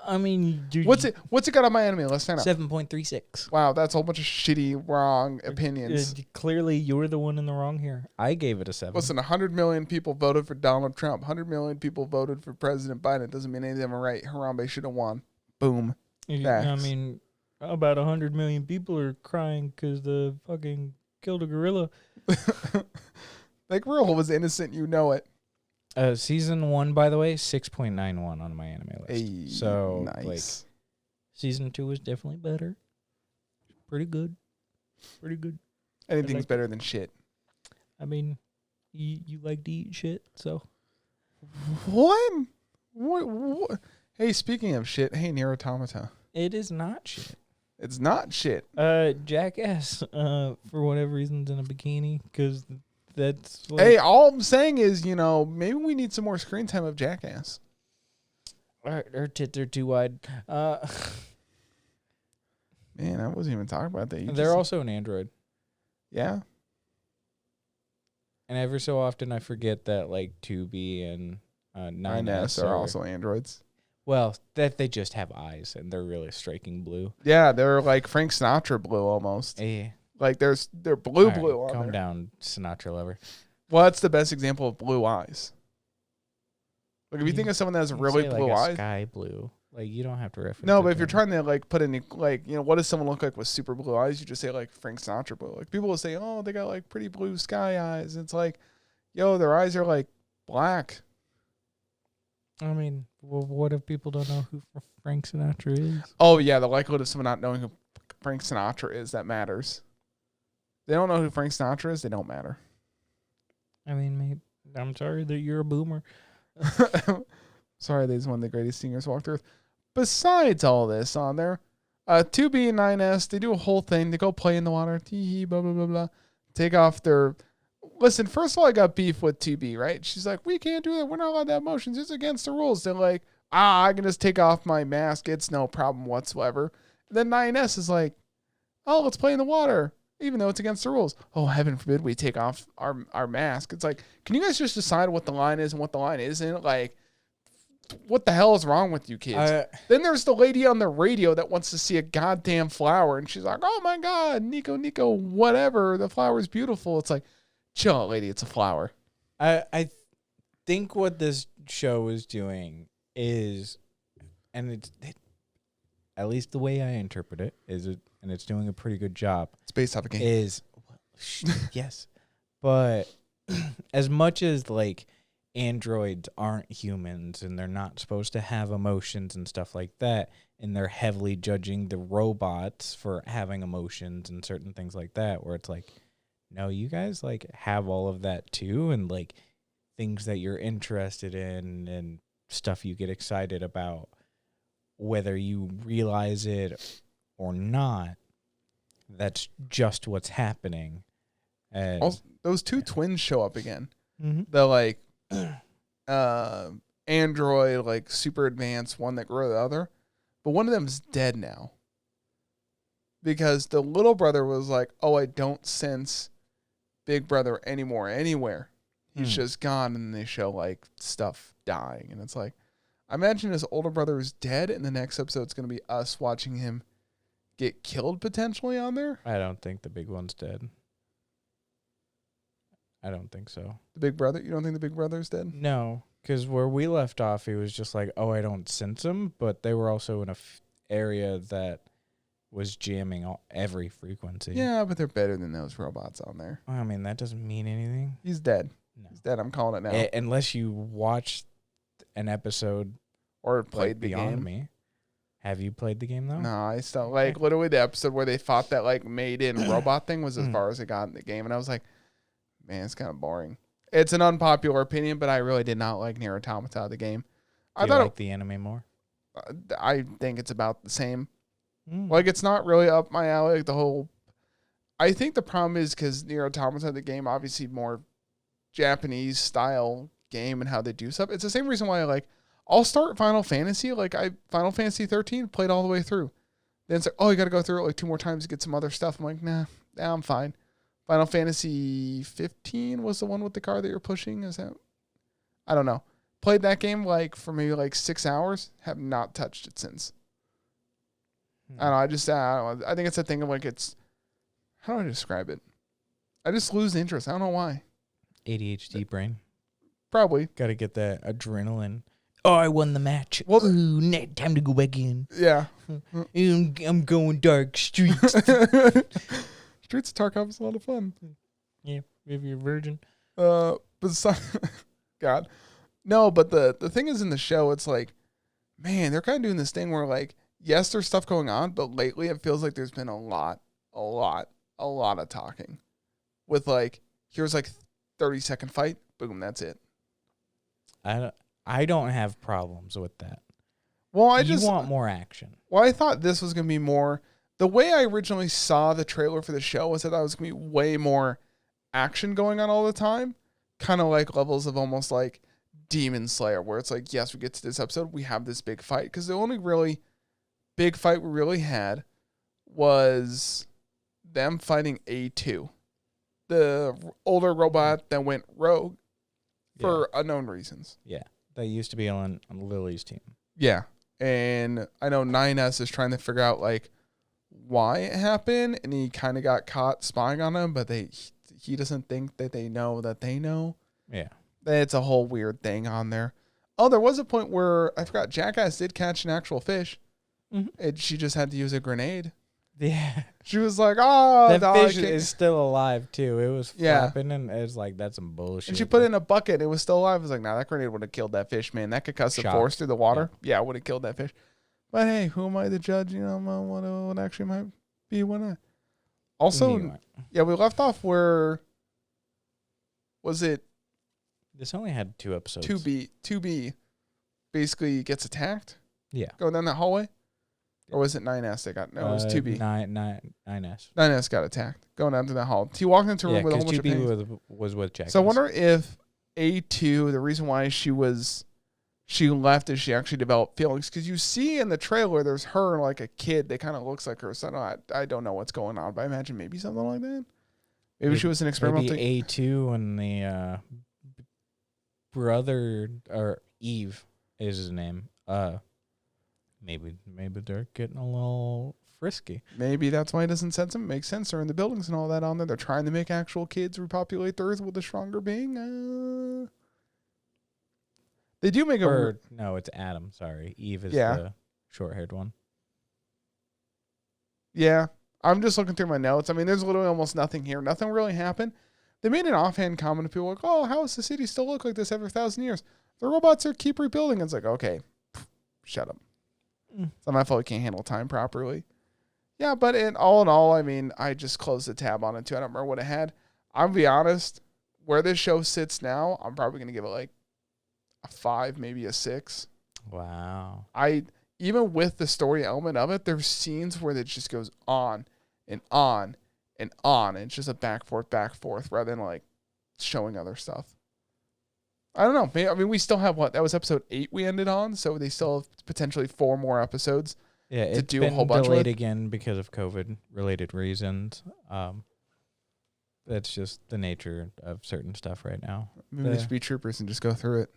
I mean, what's it got on my anime? Let's find out. 7.36. Wow, that's a whole bunch of shitty, wrong opinions. Clearly, you were the one in the wrong here. I gave it a 7. Listen, 100 million people voted for Donald Trump. 100 million people voted for President Biden. It doesn't mean any of them are right. Harambe should have won. Boom. Facts. I mean, about 100 million people are crying because the fucking killed a gorilla. That gorilla was innocent. You know it. Season 1, by the way, 6.91 on my anime list. Hey, so, nice. like, season 2 was definitely better. Pretty good. Anything's better than shit. I mean, you like to eat shit, so. What? Hey, speaking of shit, hey, NieR Automata. It is not shit. It's not shit. Jackass, for whatever reason's in a bikini, because that's like, hey, all I'm saying is, maybe we need some more screen time of Jackass. Her tits are too wide. Man, I wasn't even talking about that. They're also an android. Yeah. And every so often I forget that, like, 2B and 9S are also androids. Well, that they just have eyes, and they're really striking blue. Yeah, they're like Frank Sinatra blue almost. Hey. Like they're blue right, on calm there. Down, Sinatra lover. Well, that's the best example of blue eyes. Like if you think of someone that has really blue eyes, sky blue. Like you don't have to reference. No, but if you're trying to like put in like what does someone look like with super blue eyes? You just say like Frank Sinatra blue. Like people will say, oh, they got like pretty blue sky eyes. It's like, yo, their eyes are like black. I mean, well, what if people don't know who Frank Sinatra is? Oh yeah, the likelihood of someone not knowing who Frank Sinatra is, that matters. They don't know who Frank Sinatra is, they don't matter. I mean, maybe, I'm sorry that you're a boomer. Sorry, that is one of the greatest singers walked earth. Besides all this on there, 2B and 9S, they do a whole thing. They go play in the water, tee blah, blah, blah, blah. Take off their... Listen, first of all, I got beef with 2B, right? She's like, we can't do that. We're not allowed to have motions. It's against the rules. They're like, I can just take off my mask. It's no problem whatsoever. And then 9S is like, oh, let's play in the water, even though it's against the rules. Oh, heaven forbid we take off our mask. It's like, can you guys just decide what the line is and what the line isn't? Like, what the hell is wrong with you kids? Then there's the lady on the radio that wants to see a goddamn flower. And she's like, oh, my God, Nico, whatever. The flower's beautiful. It's like, chill out, lady. It's a flower. I think what this show is doing is and at least the way I interpret it is it, and it's doing a pretty good job. It's based off a game. Yes, but as much as like androids aren't humans and they're not supposed to have emotions and stuff like that, and they're heavily judging the robots for having emotions and certain things like that, where it's like, no, you guys like have all of that too, and like things that you're interested in and stuff you get excited about, whether you realize it or not. That's just what's happening. And also, those two twins show up again. Mm-hmm. The like android, like super advanced one that grew the other, but one of them's dead now because the little brother was like, "Oh, I don't sense Big Brother anymore anywhere. He's just gone." And they show like stuff dying, and it's like, I imagine his older brother is dead, and the next episode's going to be us watching him get killed potentially on there. I don't think the big one's dead. I don't think so. The big brother? You don't think the big brother's dead? No, because where we left off, he was just like, "Oh, I don't sense him," but they were also in a area that was jamming every frequency. Yeah, but they're better than those robots on there. I mean, that doesn't mean anything. He's dead. No. He's dead. I'm calling it now. Unless you watched an episode or played the Beyond game. Me. Have you played the game though? No, I still like literally the episode where they fought that like made-in robot thing was as far as it got in the game, and I was like, man, it's kind of boring. It's an unpopular opinion, but I really did not like NieR Automata, the game. I thought like the anime more. I think it's about the same. Like, it's not really up my alley. Like, the whole, I think the problem is because NieR Automata, the game, obviously more Japanese style game and how they do stuff. It's the same reason why I'll start Final Fantasy. Final Fantasy 13 played all the way through. Then it's like, oh, you got to go through it like 2 more times to get some other stuff. I'm like, nah, I'm fine. Final Fantasy 15 was the one with the car that you're pushing. Is that? I don't know. Played that game for maybe 6 hours. Have not touched it since. I don't know. I think it's a thing of it's, how do I describe it? I just lose interest. I don't know why. ADHD brain. Probably. Got to get that adrenaline. Oh, I won the match. Well, ooh, time to go back in. Yeah. I'm going dark streets. Streets of Tarkov is a lot of fun. Yeah, if you're a virgin. But God. No, but the thing is in the show, it's like, man, they're kind of doing this thing where yes, there's stuff going on, but lately it feels like there's been a lot of talking. With here's 30-second fight, boom, that's it. I don't have problems with that. Well, I want more action. Well, I thought this was gonna be more. The way I originally saw the trailer for the show was that I was gonna be way more action going on all the time, kind of levels of almost Demon Slayer, where it's yes, we get to this episode, we have this big fight, because the only really big fight we really had was them fighting A2, the older robot that went rogue for unknown reasons. Yeah, that used to be on Lily's team. Yeah, and I know 9S is trying to figure out why it happened, and he kind of got caught spying on him, but he doesn't think that they know that they know. Yeah. It's a whole weird thing on there. Oh, there was a point where I forgot Jackass did catch an actual fish. Mm-hmm. And she just had to use a grenade. Yeah. She was like, oh, that fish is still alive too. It was flapping and it was that's some bullshit. And she put it in a bucket. It was still alive. I was like, nah, that grenade would have killed that fish, man. That could cause the force through the water. Yeah, it would have killed that fish. But hey, who am I to judge? What actually might be what not. Also, yeah, we left off where was it? This only had 2 episodes. 2B basically gets attacked. Yeah. Going down that hallway. Or was it 9S that got... No, it was 2B. 9S. 9S got attacked. Going down to that hall. He walked into a room with a whole bunch of paintings. 2B was with Jack. So I wonder if A2, the reason why she left is she actually developed feelings. Because you see in the trailer, there's her and a kid that kind of looks like her. So I don't know what's going on, but I imagine maybe something like that. Maybe she was an experimental thing. Maybe A2 and the brother, or Eve is his name. Maybe they're getting a little frisky. Maybe that's why it doesn't sense them. It makes sense. They're in the buildings and all that on there. They're trying to make actual kids repopulate the Earth with a stronger being. They do make no, it's Adam. Sorry, Eve is short-haired one. Yeah. I'm just looking through my notes. I mean, there's literally almost nothing here. Nothing really happened. They made an offhand comment to people like, oh, how does the city still look like this every 1,000 years? The robots are keep rebuilding. It's like, okay, shut up. It's not my fault you can't handle time properly. Yeah, but in all, I mean, I just closed the tab on it too. I don't remember what it had. I'll be honest, where this show sits now, I'm probably going to give it like a 5, maybe a 6. Wow. Even with the story element of it, there's scenes where it just goes on and on and on. And it's just a back forth, rather than like showing other stuff. I don't know. I mean, we still have that was episode 8 we ended on, so they still have potentially 4 more episodes. Yeah, it's to do been a whole bunch delayed again because of COVID-related reasons. That's just the nature of certain stuff right now. Maybe they should be troopers and just go through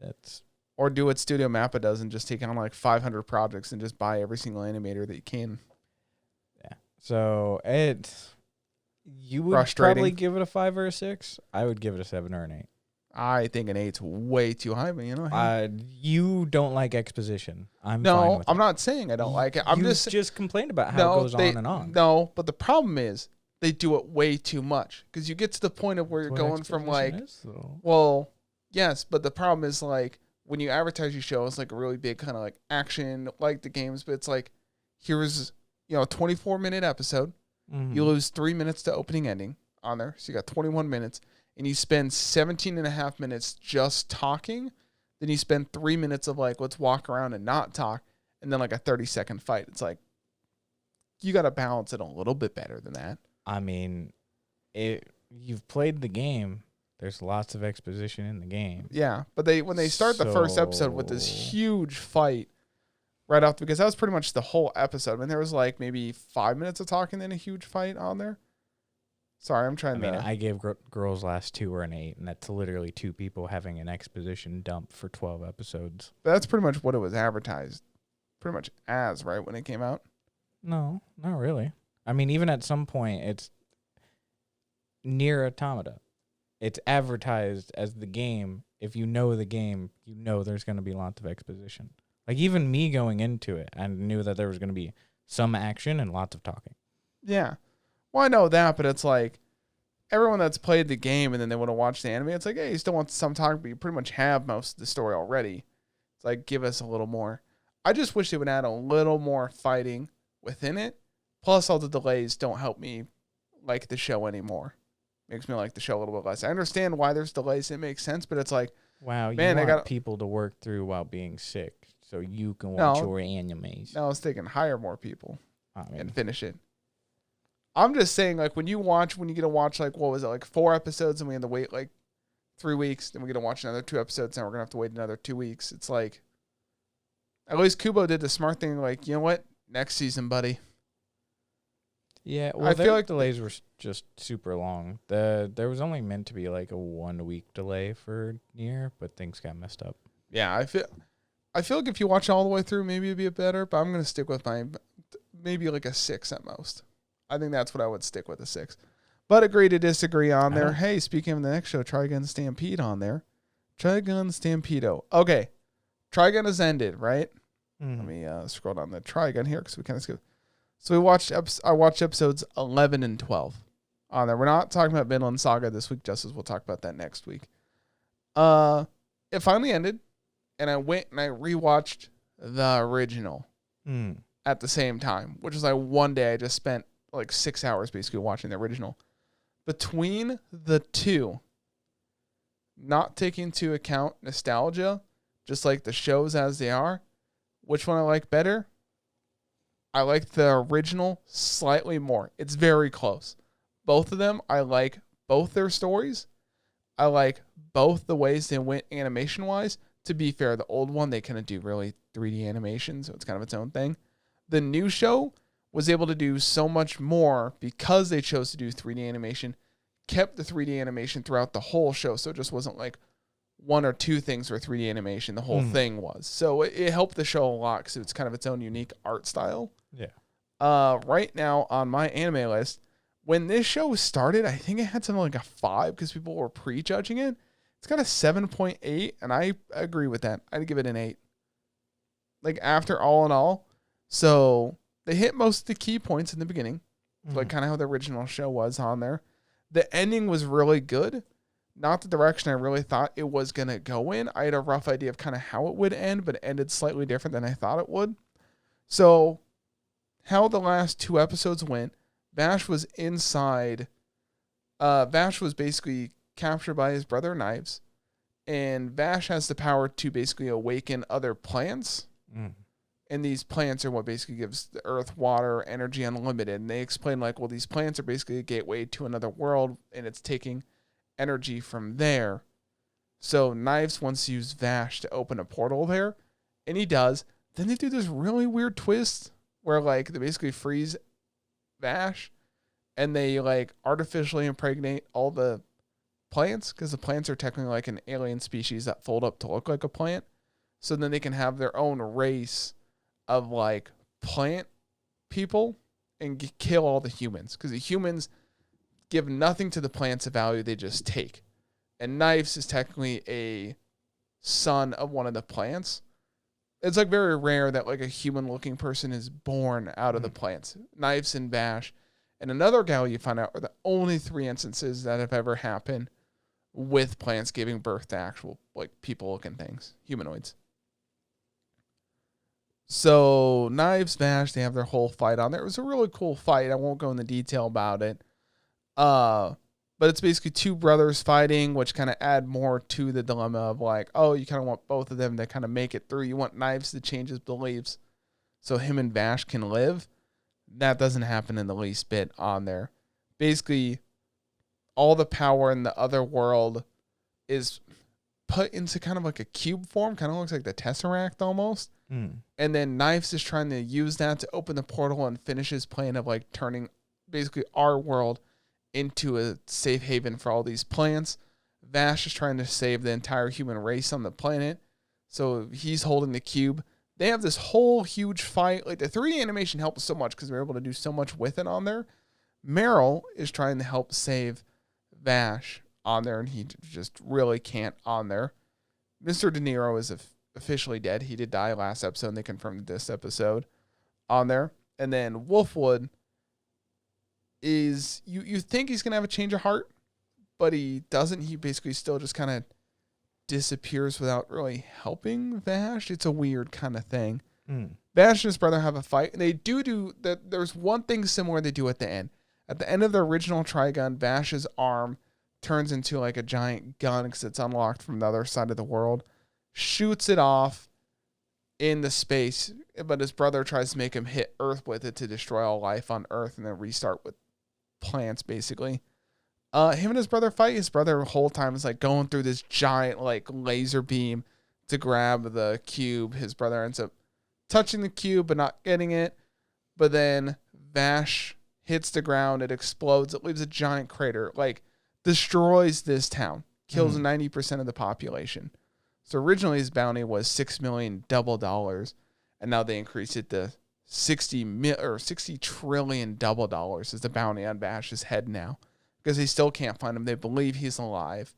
it. Or do what Studio Mappa does and just take on like 500 projects and just buy every single animator that you can. Yeah. So you would probably give it a 5 or a 6. I would give it a 7 or an 8. I think an 8's way too high, but you know. You don't like exposition. I'm not saying I don't like it. I'm just complained about how it goes on and on. No, but the problem is they do it way too much because you get to the point of where you're going from like, well, yes, but the problem is like when you advertise your show, it's like a really big kind of like action, like the games, but it's like here's a 24-minute episode. Mm-hmm. You lose 3 minutes to opening ending on there, so you got 21 minutes. And you spend 17 and a half minutes just talking, then you spend 3 minutes of like, let's walk around and not talk, and then like a 30-second fight. It's like, you got to balance it a little bit better than that. I mean, you've played the game. There's lots of exposition in the game. Yeah, but when they start the first episode with this huge fight right off, because that was pretty much the whole episode. I mean, there was like maybe 5 minutes of talking, then a huge fight on there. Sorry, I'm trying to... I gave Girls Last 2 or an 8, and that's literally 2 people having an exposition dump for 12 episodes. But that's pretty much what it was advertised pretty much as, right, when it came out? No, not really. I mean, even at some point, it's NieR Automata. It's advertised as the game. If you know the game, you know there's going to be lots of exposition. Like, even me going into it, I knew that there was going to be some action and lots of talking. Yeah. Well, I know that, but it's like everyone that's played the game and then they want to watch the anime, it's like, hey, you still want some talk, but you pretty much have most of the story already. It's like, give us a little more. I just wish they would add a little more fighting within it. Plus, all the delays don't help me like the show anymore. Makes me like the show a little bit less. I understand why there's delays. It makes sense, but it's like, wow, man, I got people to work through while being sick so you can watch your animes. No, it's taking hire more people and finish it. I'm just saying, like, when you get to watch, like, what was it, like 4 episodes and we had to wait, like, 3 weeks, then we get to watch another 2 episodes, and we're going to have to wait another 2 weeks. It's like, at least Kubo did the smart thing, like, you know what? Next season, buddy. Yeah, well, I feel like delays were just super long. There was only meant to be, like, a 1-week delay for NieR, but things got messed up. Yeah, I feel like if you watch all the way through, maybe it'd be better, but I'm going to stick with maybe, like, a 6 at most. I think that's what I would stick with, a 6. But agree to disagree on there. Hey, speaking of the next show, Trigun Stampede on there. Trigun Stampedo. Okay. Trigun has ended, right? Let me scroll down the Trigun here because we kind of skipped. So I watched episodes 11 and 12 on there. We're not talking about Vinland Saga this week, Justus. We'll talk about that next week. It finally ended, and I went and I rewatched the original at the same time, which was like one day I just spent like 6 hours basically watching the original. Between the two, not taking into account nostalgia, just like the shows as they are, which one I like better? I like the original slightly more. It's very close. Both of them, I like both their stories. I like both the ways they went animation-wise. To be fair, the old one, they kind of do really 3D animation, so it's kind of its own thing. The new show was able to do so much more because they chose to do 3D animation, kept the 3D animation throughout the whole show, so it just wasn't like 1 or 2 things were 3D animation. The whole thing was. So it helped the show a lot because it's kind of its own unique art style. Yeah. Right now on my anime list, when this show started, I think it had something like a 5 because people were prejudging it. It's got a 7.8, and I agree with that. I'd give it an 8. like after all in all. So they hit most of the key points in the beginning, like kind of how the original show was on there. The ending was really good. Not the direction I really thought it was going to go in. I had a rough idea of kind of how it would end, but it ended slightly different than I thought it would. So how the last 2 episodes went, Vash was inside. Vash was basically captured by his brother Knives. And Vash has the power to basically awaken other plants. And these plants are what basically gives the earth, water, energy unlimited. And they explain like, well, these plants are basically a gateway to another world, and it's taking energy from there. So Knives wants to use Vash to open a portal there, and he does. Then they do this really weird twist where like they basically freeze Vash, and they like artificially impregnate all the plants, because the plants are technically like an alien species that fold up to look like a plant. So then they can have their own race of like plant people and kill all the humans, because the humans give nothing to the plants of value, they just take. And Knives is technically a son of one of the plants. It's like very rare that like a human looking person is born out of the plants. Knives and Vash and another gal you find out are the only 3 instances that have ever happened with plants giving birth to actual like people looking things, humanoids. So Knives, Vash, they have their whole fight on there. It was a really cool fight. I won't go into detail about it. But it's basically 2 brothers fighting, which kind of add more to the dilemma of like, oh, you kind of want both of them to kind of make it through. You want Knives to change his beliefs so him and Vash can live. That doesn't happen in the least bit on there. Basically, all the power in the other world is put into kind of like a cube form. Kind of looks like the Tesseract almost. And then Knives is trying to use that to open the portal and finish his plan of like turning basically our world into a safe haven for all these plants. Vash is trying to save the entire human race on the planet. So he's holding the cube. They have this whole huge fight. Like the 3D animation helps so much because they're able to do so much with it on there. Meryl is trying to help save Vash on there, and he just really can't on there. Mr. De Niro is officially dead. He did die last episode, and they confirmed this episode on there. And then Wolfwood is, you think he's going to have a change of heart, but he doesn't. He basically still just kind of disappears without really helping Vash. It's a weird kind of thing. Vash and his brother have a fight, and they do that. There's one thing similar they do at the end. At the end of the original Trigun, Vash's arm turns into like a giant gun because it's unlocked from the other side of the world. Shoots it off in the space, but his brother tries to make him hit Earth with it to destroy all life on Earth and then restart with plants, basically. Him and his brother fight. His brother the whole time is like going through this giant like laser beam to grab the cube. His brother ends up touching the cube but not getting it. But then Vash hits the ground. It explodes. It leaves a giant crater. Like destroys this town. Kills 90% of the population. So originally his bounty was $6 million double dollars, and now they increased it to $60 trillion double dollars is the bounty on Vash's head now, because they still can't find him. They believe he's alive.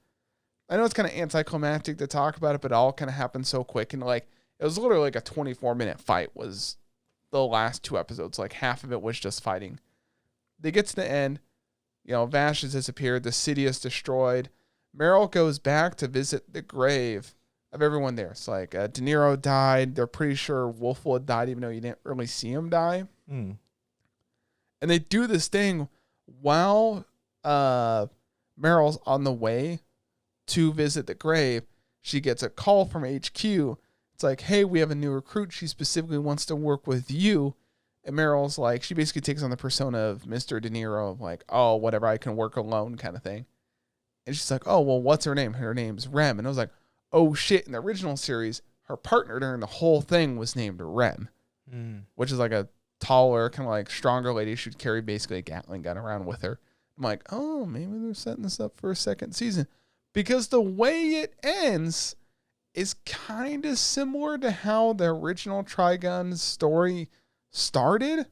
I know it's kind of anticlimactic to talk about it, but it all kind of happened so quick, and like it was literally like a 24-minute fight was the last 2 episodes. Like half of it was just fighting. They get to the end, Vash has disappeared. The city is destroyed. Meryl goes back to visit the grave of everyone there. It's like De Niro died. They're pretty sure Wolfwood died, even though you didn't really see him die. And they do this thing while Meryl's on the way to visit the grave. She gets a call from HQ. It's like, hey, we have a new recruit. She specifically wants to work with you. And Meryl's like, she basically takes on the persona of Mr. De Niro, of like, oh, whatever, I can work alone kind of thing. And she's like, oh, well, what's her name? Her name's Rem. And I was like, oh, shit. In the original series, her partner during the whole thing was named Rem, which is like a taller, kind of like stronger lady. She'd carry basically a Gatling gun around with her. I'm like, oh, maybe they're setting this up for a second season. Because the way it ends is kind of similar to how the original Trigun story started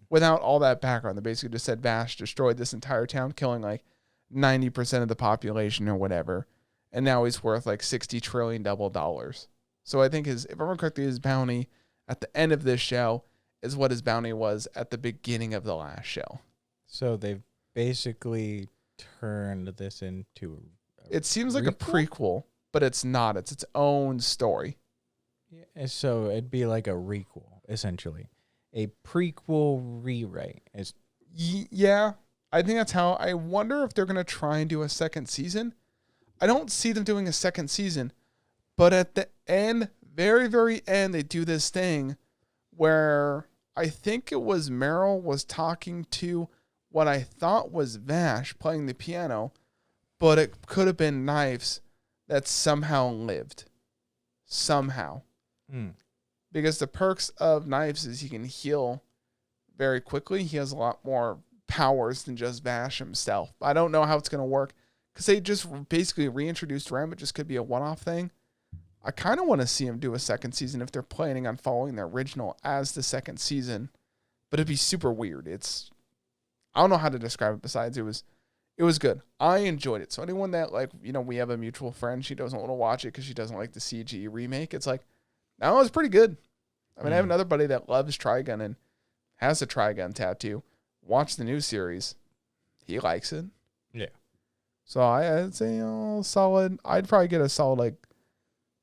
without all that background. They basically just said Vash destroyed this entire town, killing like 90% of the population or whatever. And now he's worth like $60 trillion double dollars. So I think if I remember correctly, his bounty at the end of this show is what his bounty was at the beginning of the last show. So they've basically turned this into it seems like a prequel, but it's not. It's its own story. Yeah, so it'd be like a requel, essentially. A prequel rewrite. Yeah, I think that's how. I wonder if they're going to try and do a second season. I don't see them doing a second season, but at the end, very, very end, they do this thing where I think it was Meryl was talking to what I thought was Vash playing the piano, but it could have been Knives that somehow lived. Somehow. Because the perks of Knives is he can heal very quickly. He has a lot more powers than just Vash himself. I don't know how it's going to work because they just basically reintroduced Rem. It just could be a one-off thing. I kind of want to see him do a second season if they're planning on following the original as the second season, but it'd be super weird. I don't know how to describe it besides it was good. I enjoyed it. So anyone that we have a mutual friend, she doesn't want to watch it because she doesn't like the CG remake. It's like, no, it was pretty good. I mean, I have another buddy that loves Trigun and has a Trigun tattoo. Watch the new series. He likes it. Yeah. So I'd say solid. I'd probably get a solid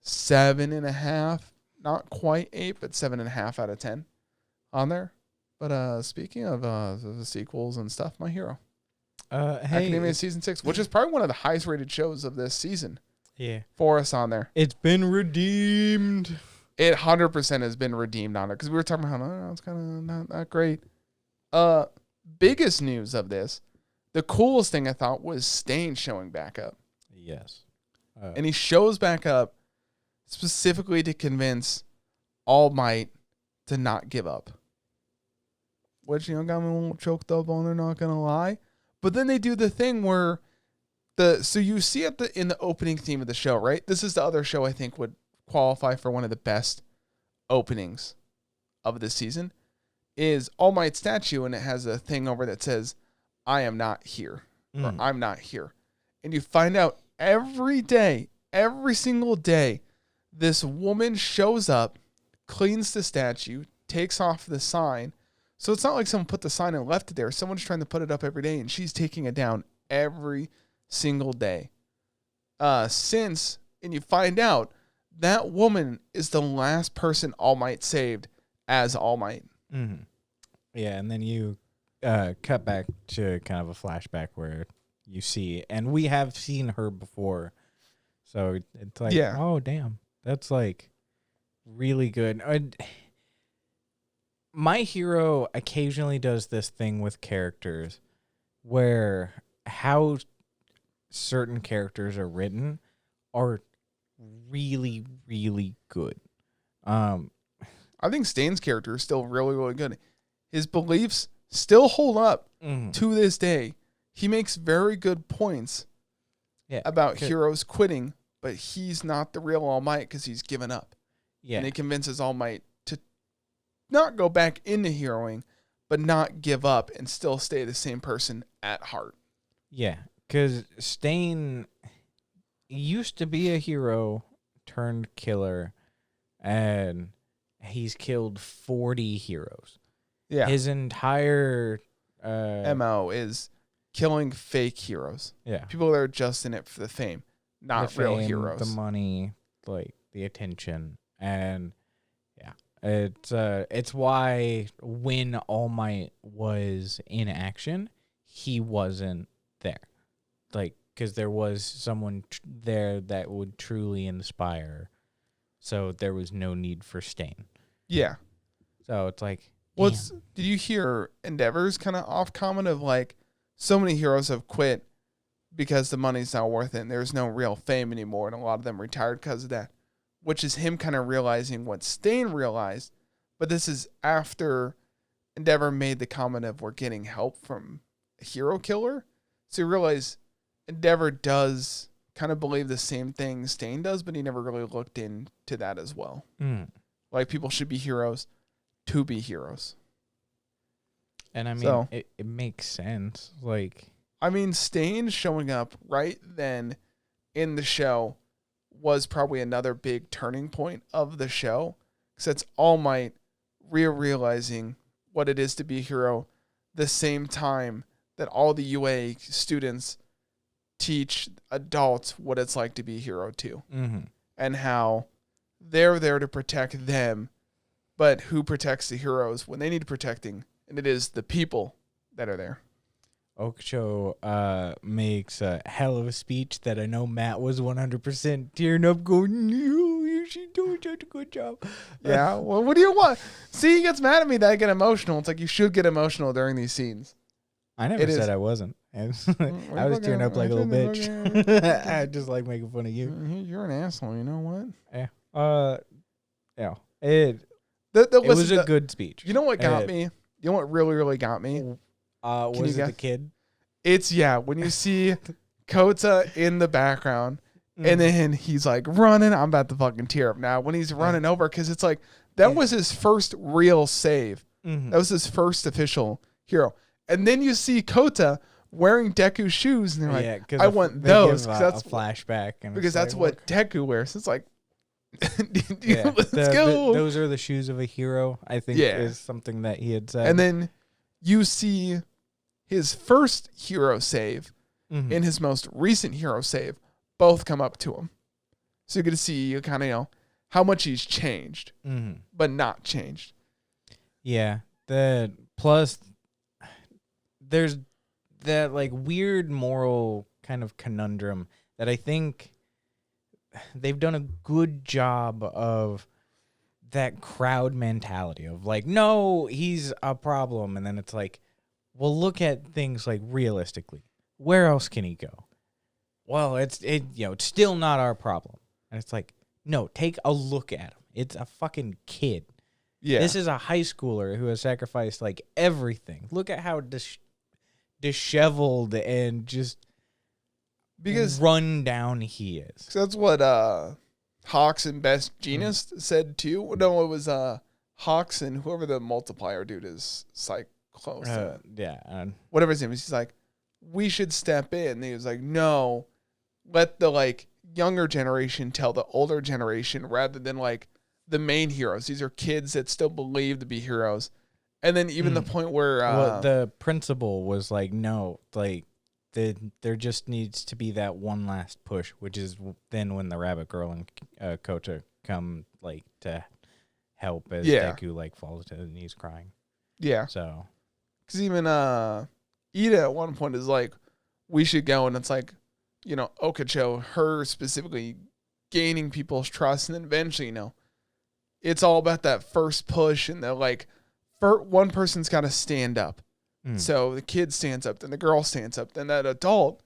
7.5. Not quite 8, but 7.5 out of 10 on there. But speaking of the sequels and stuff, My Hero. Academia Season 6, which is probably one of the highest rated shows of this season. Yeah. For us on there. It's been redeemed. It 100% has been redeemed on it because we were talking about how it's kind of not great. Biggest news of this, the coolest thing I thought was Stain showing back up. Yes. And he shows back up specifically to convince All Might to not give up. Which, got me a little choked up on, they're not going to lie. But then they do the thing where so you see in the opening theme of the show, right? This is the other show I think would qualify for one of the best openings of the season is All Might's statue, and it has a thing over that says, I am not here, or I'm not here. And you find out every single day, this woman shows up, cleans the statue, takes off the sign. So it's not like someone put the sign and left it there. Someone's trying to put it up every day, and she's taking it down every single day. And you find out that woman is the last person All Might saved as All Might. Mm-hmm. Yeah, and then you cut back to kind of a flashback where you see, and we have seen her before. So it's like, oh, damn. That's really good. My Hero occasionally does this thing with characters where how certain characters are written are really, really good. I think Stain's character is still really, really good. His beliefs still hold up to this day. He makes very good points about heroes quitting, but he's not the real All Might because he's given up. Yeah. And he convinces All Might to not go back into heroing, but not give up and still stay the same person at heart. Yeah, because Stain used to be a hero turned killer, and he's killed 40 heroes. Yeah. His entire MO is killing fake heroes. Yeah. People that are just in it for the fame, not the real heroes. The money, the attention. And it's why when All Might was in action, he wasn't there. Because there was someone there that would truly inspire. So there was no need for Stain. Yeah. So it's like, did you hear Endeavor's kind of off comment of so many heroes have quit because the money's not worth it and there's no real fame anymore, and a lot of them retired because of that, which is him kind of realizing what Stain realized. But this is after Endeavor made the comment of we're getting help from a hero killer. So you realize Endeavor does kind of believe the same thing Stain does, but he never really looked into that as well. People should be heroes to be heroes. And I mean, it makes sense. Stain showing up right then in the show was probably another big turning point of the show, Because it's All Might realizing what it is to be a hero the same time that all the UA students teach adults what it's like to be a hero too. Mm-hmm. And how they're there to protect them, but who protects the heroes when they need protecting? And it is the people that are there. Okucho makes a hell of a speech that I know Matt was 100% tearing up going, you should do such a good job. Yeah, well, what do you want? See, he gets mad at me that I get emotional. It's like you should get emotional during these scenes. I never said I wasn't. I was tearing up like a little bitch. I just like making fun of you. You're an asshole, you know what? Yeah. Yeah. It listen, was a good speech. You know what got me? You know what really, really got me? Was it the kid? It's, when you see Kota in the background, and then he's like running. I'm about to fucking tear up now when he's running over, because it's like, that was his first real save. Mm-hmm. That was his first official hero. And then you see Kota wearing Deku's shoes, and they're like, I want those. That's a flashback. Because that's what Deku wears. It's like, let's go. Those are the shoes of a hero, I think, is something that he had said. And then you see his first hero save and his most recent hero save both come up to him. So you get to see kind of, how much he's changed, but not changed. Yeah. Plus, there's that like weird moral kind of conundrum that I think they've done a good job of, that crowd mentality of like, no, he's a problem. And then it's like, well, look at things like realistically. Where else can he go? Well, it's still not our problem. And it's like, no, take a look at him. It's a fucking kid. Yeah. This is a high schooler who has sacrificed like everything. Look at how disheveled and just run down he is. So that's what Hawks and Best Genius said too. No, it was Hawks and whoever the multiplier dude is, Cyclone. Whatever his name is. He's like, we should step in. And he was like, no, let the like younger generation tell the older generation rather than like the main heroes. These are kids that still believe to be heroes. And then even the point where the principal was like, no, like there just needs to be that one last push, which is then when the rabbit girl and Kota come like to help as Deku like falls to his knees crying. Yeah. So, because even Ida at one point is like, we should go, and it's like, Okucho, her specifically gaining people's trust, and then eventually, it's all about that first push, and they're like, one person's got to stand up. So the kid stands up, then the girl stands up, then that adult,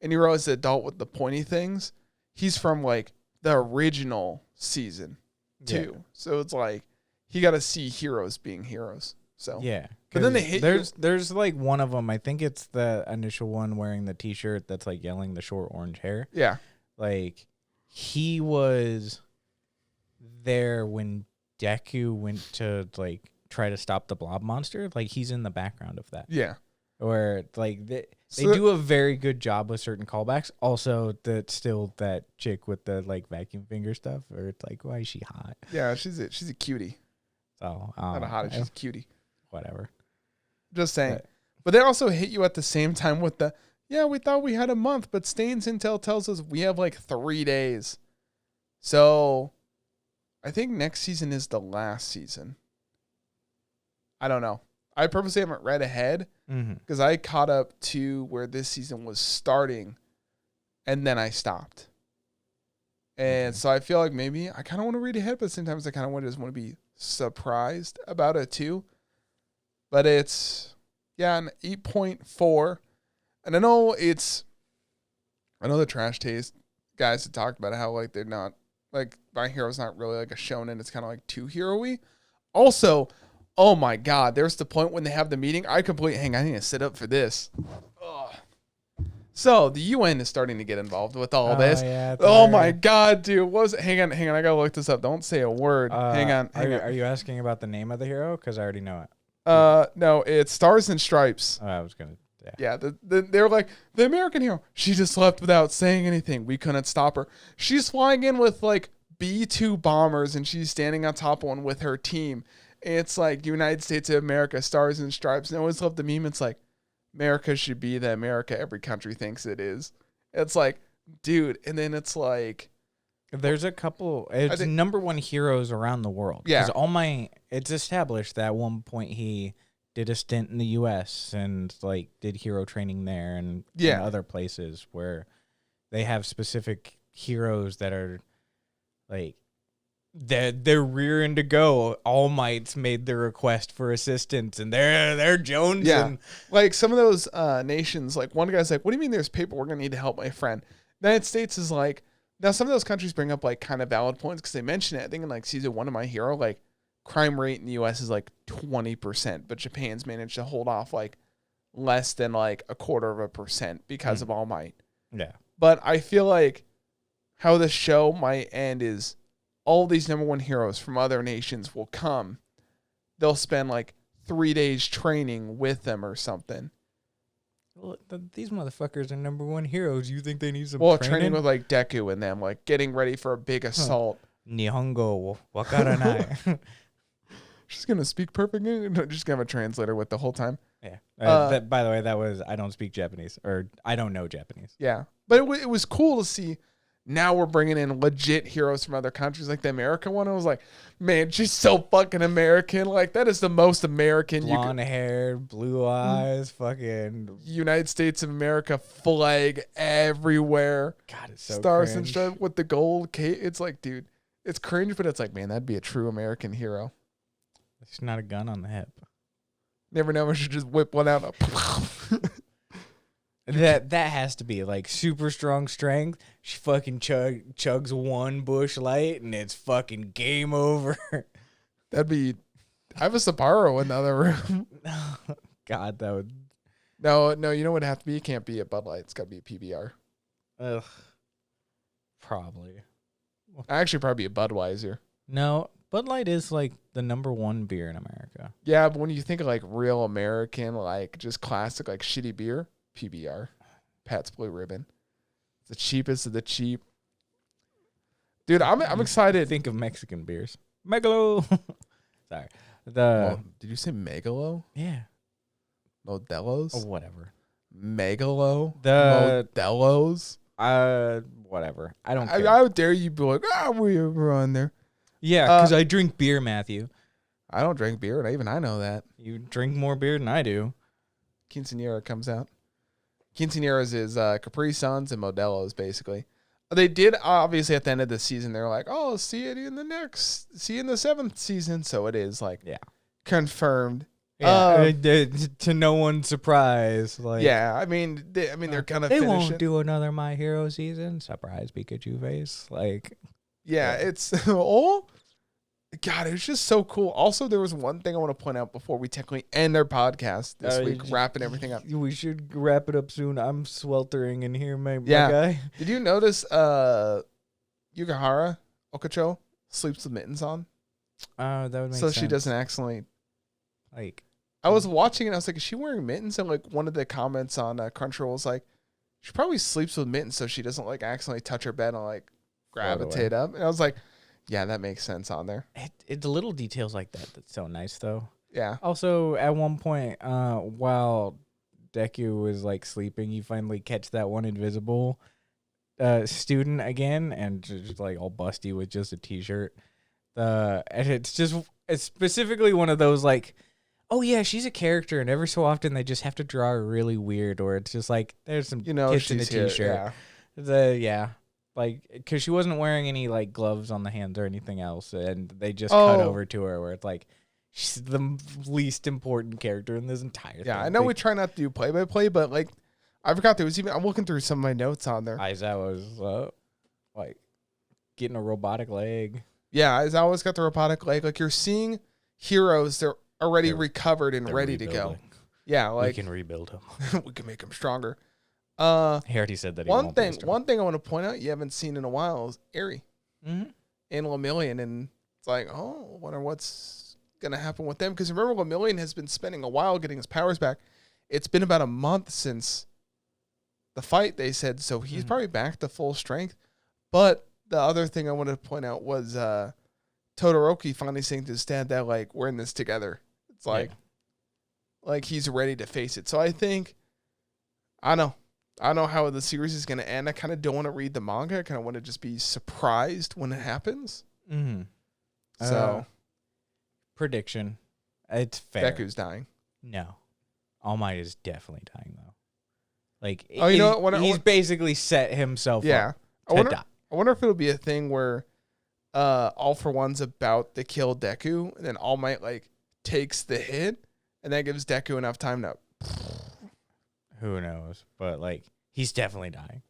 and you realize the adult with the pointy things, he's from like the original season too. Yeah. So it's like, he got to see heroes being heroes. So yeah, but then they hit there's like one of them. I think it's the initial one wearing the T-shirt that's like yelling the short orange hair. Yeah, like he was there when Deku went to like try to stop the blob monster. Like he's in the background of that. Yeah, where like they do a very good job with certain callbacks. Also, that chick with the like vacuum finger stuff, or it's like, why is she hot? Yeah, she's a cutie. So not a hottie, she's a cutie. Whatever. Just saying. But they also hit you at the same time with the, we thought we had a month, but Stains Intel tells us we have like 3 days. So I think next season is the last season. I don't know. I purposely haven't read ahead because I caught up to where this season was starting and then I stopped. And so I feel like maybe I kind of want to read ahead, but sometimes I kind of just want to be surprised about it too. But it's, an 8.4. And I know the Trash Taste guys have talked about how, like, they're not, like, My Hero's not really, like, a shonen. It's kind of, like, too hero-y. Also, oh, my God, there's the point when they have the meeting. I need to sit up for this. Ugh. So, the UN is starting to get involved with all this. Yeah, my God, dude. Hang on. I got to look this up. Don't say a word. Hang on. Are you asking about the name of the hero? Because I already know it. No, it's Stars and Stripes. I was going to, yeah. They're like, the American hero. She just left without saying anything. We couldn't stop her. She's flying in with, like, B-2 bombers, and she's standing on top of one with her team. And it's like United States of America, stars and stripes. And I always love the meme. It's like, America should be the America every country thinks it is. It's like, dude. And then it's like, there's a couple. It's number one heroes around the world. Yeah. It's established that at one point he did a stint in the U.S. and like did hero training there and other places where they have specific heroes that are like they're rearing to go. All Might's made the request for assistance, and they're jonesing. Yeah, like some of those nations. Like one guy's like, "What do you mean? There's paperwork? I need to help my friend." The United States is like, now some of those countries bring up like kind of valid points because they mention it. I think in like season 1 of My Hero, like crime rate in the U.S. is like 20%, but Japan's managed to hold off like less than like 0.25% because of All Might. Yeah, but I feel like how the show might end is all these number one heroes from other nations will come. They'll spend like 3 days training with them or something. Well, these motherfuckers are number one heroes. You think they need some training with like Deku and them, like getting ready for a big assault. Nihongo wakaranai. She's going to speak perfect English. No, just going to have a translator with the whole time. Yeah. By the way, that was, I don't speak Japanese, or I don't know Japanese. Yeah. But it was cool to see. Now we're bringing in legit heroes from other countries, like the American one. I was like, man, she's so fucking American. Like, that is the most American. Blonde hair, blue eyes, fucking United States of America flag everywhere. God, it's so stars cringe. And stripes with the gold cape. It's like, dude, it's cringe, but it's like, man, that'd be a true American hero. There's not a gun on the hip. Never know. I should just whip one out. That has to be like super strong strength. She fucking chugs one bush light and it's fucking game over. That'd be. I have a Sapporo in the other room. God, that would. No. You know what it'd have to be? It can't be a Bud Light. It's got to be a PBR. Ugh. Probably. Actually, probably a Budweiser. No, Bud Light is like the number one beer in America. Yeah, but when you think of like real American, like just classic, like shitty beer. PBR, Pat's Blue Ribbon. It's the cheapest of the cheap. Dude, I'm excited. Think of Mexican beers. Megalo. Sorry. Did you say Megalo? Yeah. Modelo's? Oh, whatever. Megalo? Modelo's? Whatever. I don't care. How dare you be like, we're on there. Yeah, because I drink beer, Matthew. I don't drink beer, and even I know that. You drink more beer than I do. Quinceañera comes out. Quinceañeras is Capri Suns and Modelo's, basically. They did, obviously, at the end of the season, they're like, oh, see you in the 7th season. So it is, like, confirmed. Yeah, to no one's surprise. Like, yeah, I mean, they're kind of They won't do another My Hero season. Surprise Pikachu face. Like, it's, God, it was just so cool. Also, there was one thing I want to point out before we technically end our podcast this week, wrapping everything up. We should wrap it up soon. I'm sweltering in here, my guy. Did you notice Yukihara Okacho sleeps with mittens on? That would make sense. So she doesn't accidentally... Like, I was watching and I was like, is she wearing mittens? And like one of the comments on Crunchyroll was like, she probably sleeps with mittens so she doesn't like accidentally touch her bed and like gravitate up. And I was like... Yeah, that makes sense on there. It's the little details like that that's so nice, though. Yeah. Also, at one point, while Deku was like sleeping, you finally catch that one invisible student again, and just like all busty with just a t-shirt. And it's specifically one of those like, oh yeah, she's a character, and every so often they just have to draw her really weird, or it's just like there's some kids in a t-shirt. Yeah. Like, because she wasn't wearing any, like, gloves on the hands or anything else, and they just cut over to her where it's like, she's the least important character in this entire thing. Yeah, I know we try not to do play-by-play, but, like, I forgot there was even... I'm looking through some of my notes on there. Aizawa's, like, getting a robotic leg. Yeah, Aizawa's got the robotic leg. Like, you're seeing heroes, they're already recovered and ready to go. Yeah, like... We can rebuild them. We can make them stronger. He already said that. One thing I want to point out you haven't seen in a while is Eri in Lemillion, and it's like, oh, I wonder what's gonna happen with them, because remember Lemillion has been spending a while getting his powers back. It's been about a month since the fight, they said, so he's probably back to full strength. But the other thing I wanted to point out was Todoroki finally saying to his dad that like we're in this together. It's like he's ready to face it. So I think I don't know how the series is going to end. I kind of don't want to read the manga. I kind of want to just be surprised when it happens. Mm-hmm. So prediction, it's fair. Deku's dying. No, All Might is definitely dying though. Like, you know what? He's basically set himself up to die. I wonder if it'll be a thing where All for One's about to kill Deku, and then All Might like takes the hit, and that gives Deku enough time to. Who knows? But like, he's definitely dying.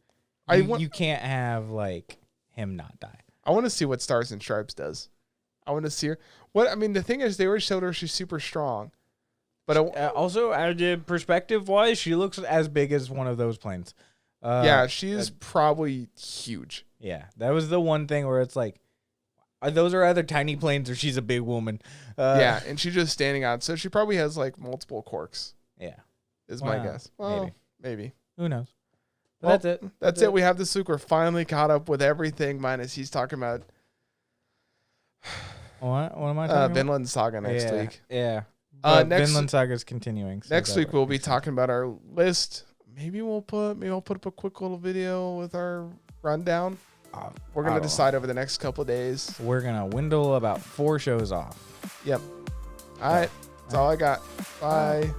You can't have like him not die. I want to see what Stars and Stripes does. I want to see her. The thing is, they always showed her she's super strong. But also, perspective wise, she looks as big as one of those planes. She is probably huge. Yeah, that was the one thing where it's like, those are either tiny planes or she's a big woman. And she's just standing out. So she probably has like multiple quirks. Yeah. Is my guess. Well, maybe. Who knows? But that's it. That's it. We have this week. We're finally caught up with everything minus he's talking about. What am I talking about? Vinland Saga next week. Yeah. Next Vinland Saga is continuing. So next week we'll be talking about our list. Maybe I'll put up a quick little video with our rundown. We're gonna decide over the next couple of days. We're gonna windle about 4 shows off. Yep. All right. That's all I got. Bye.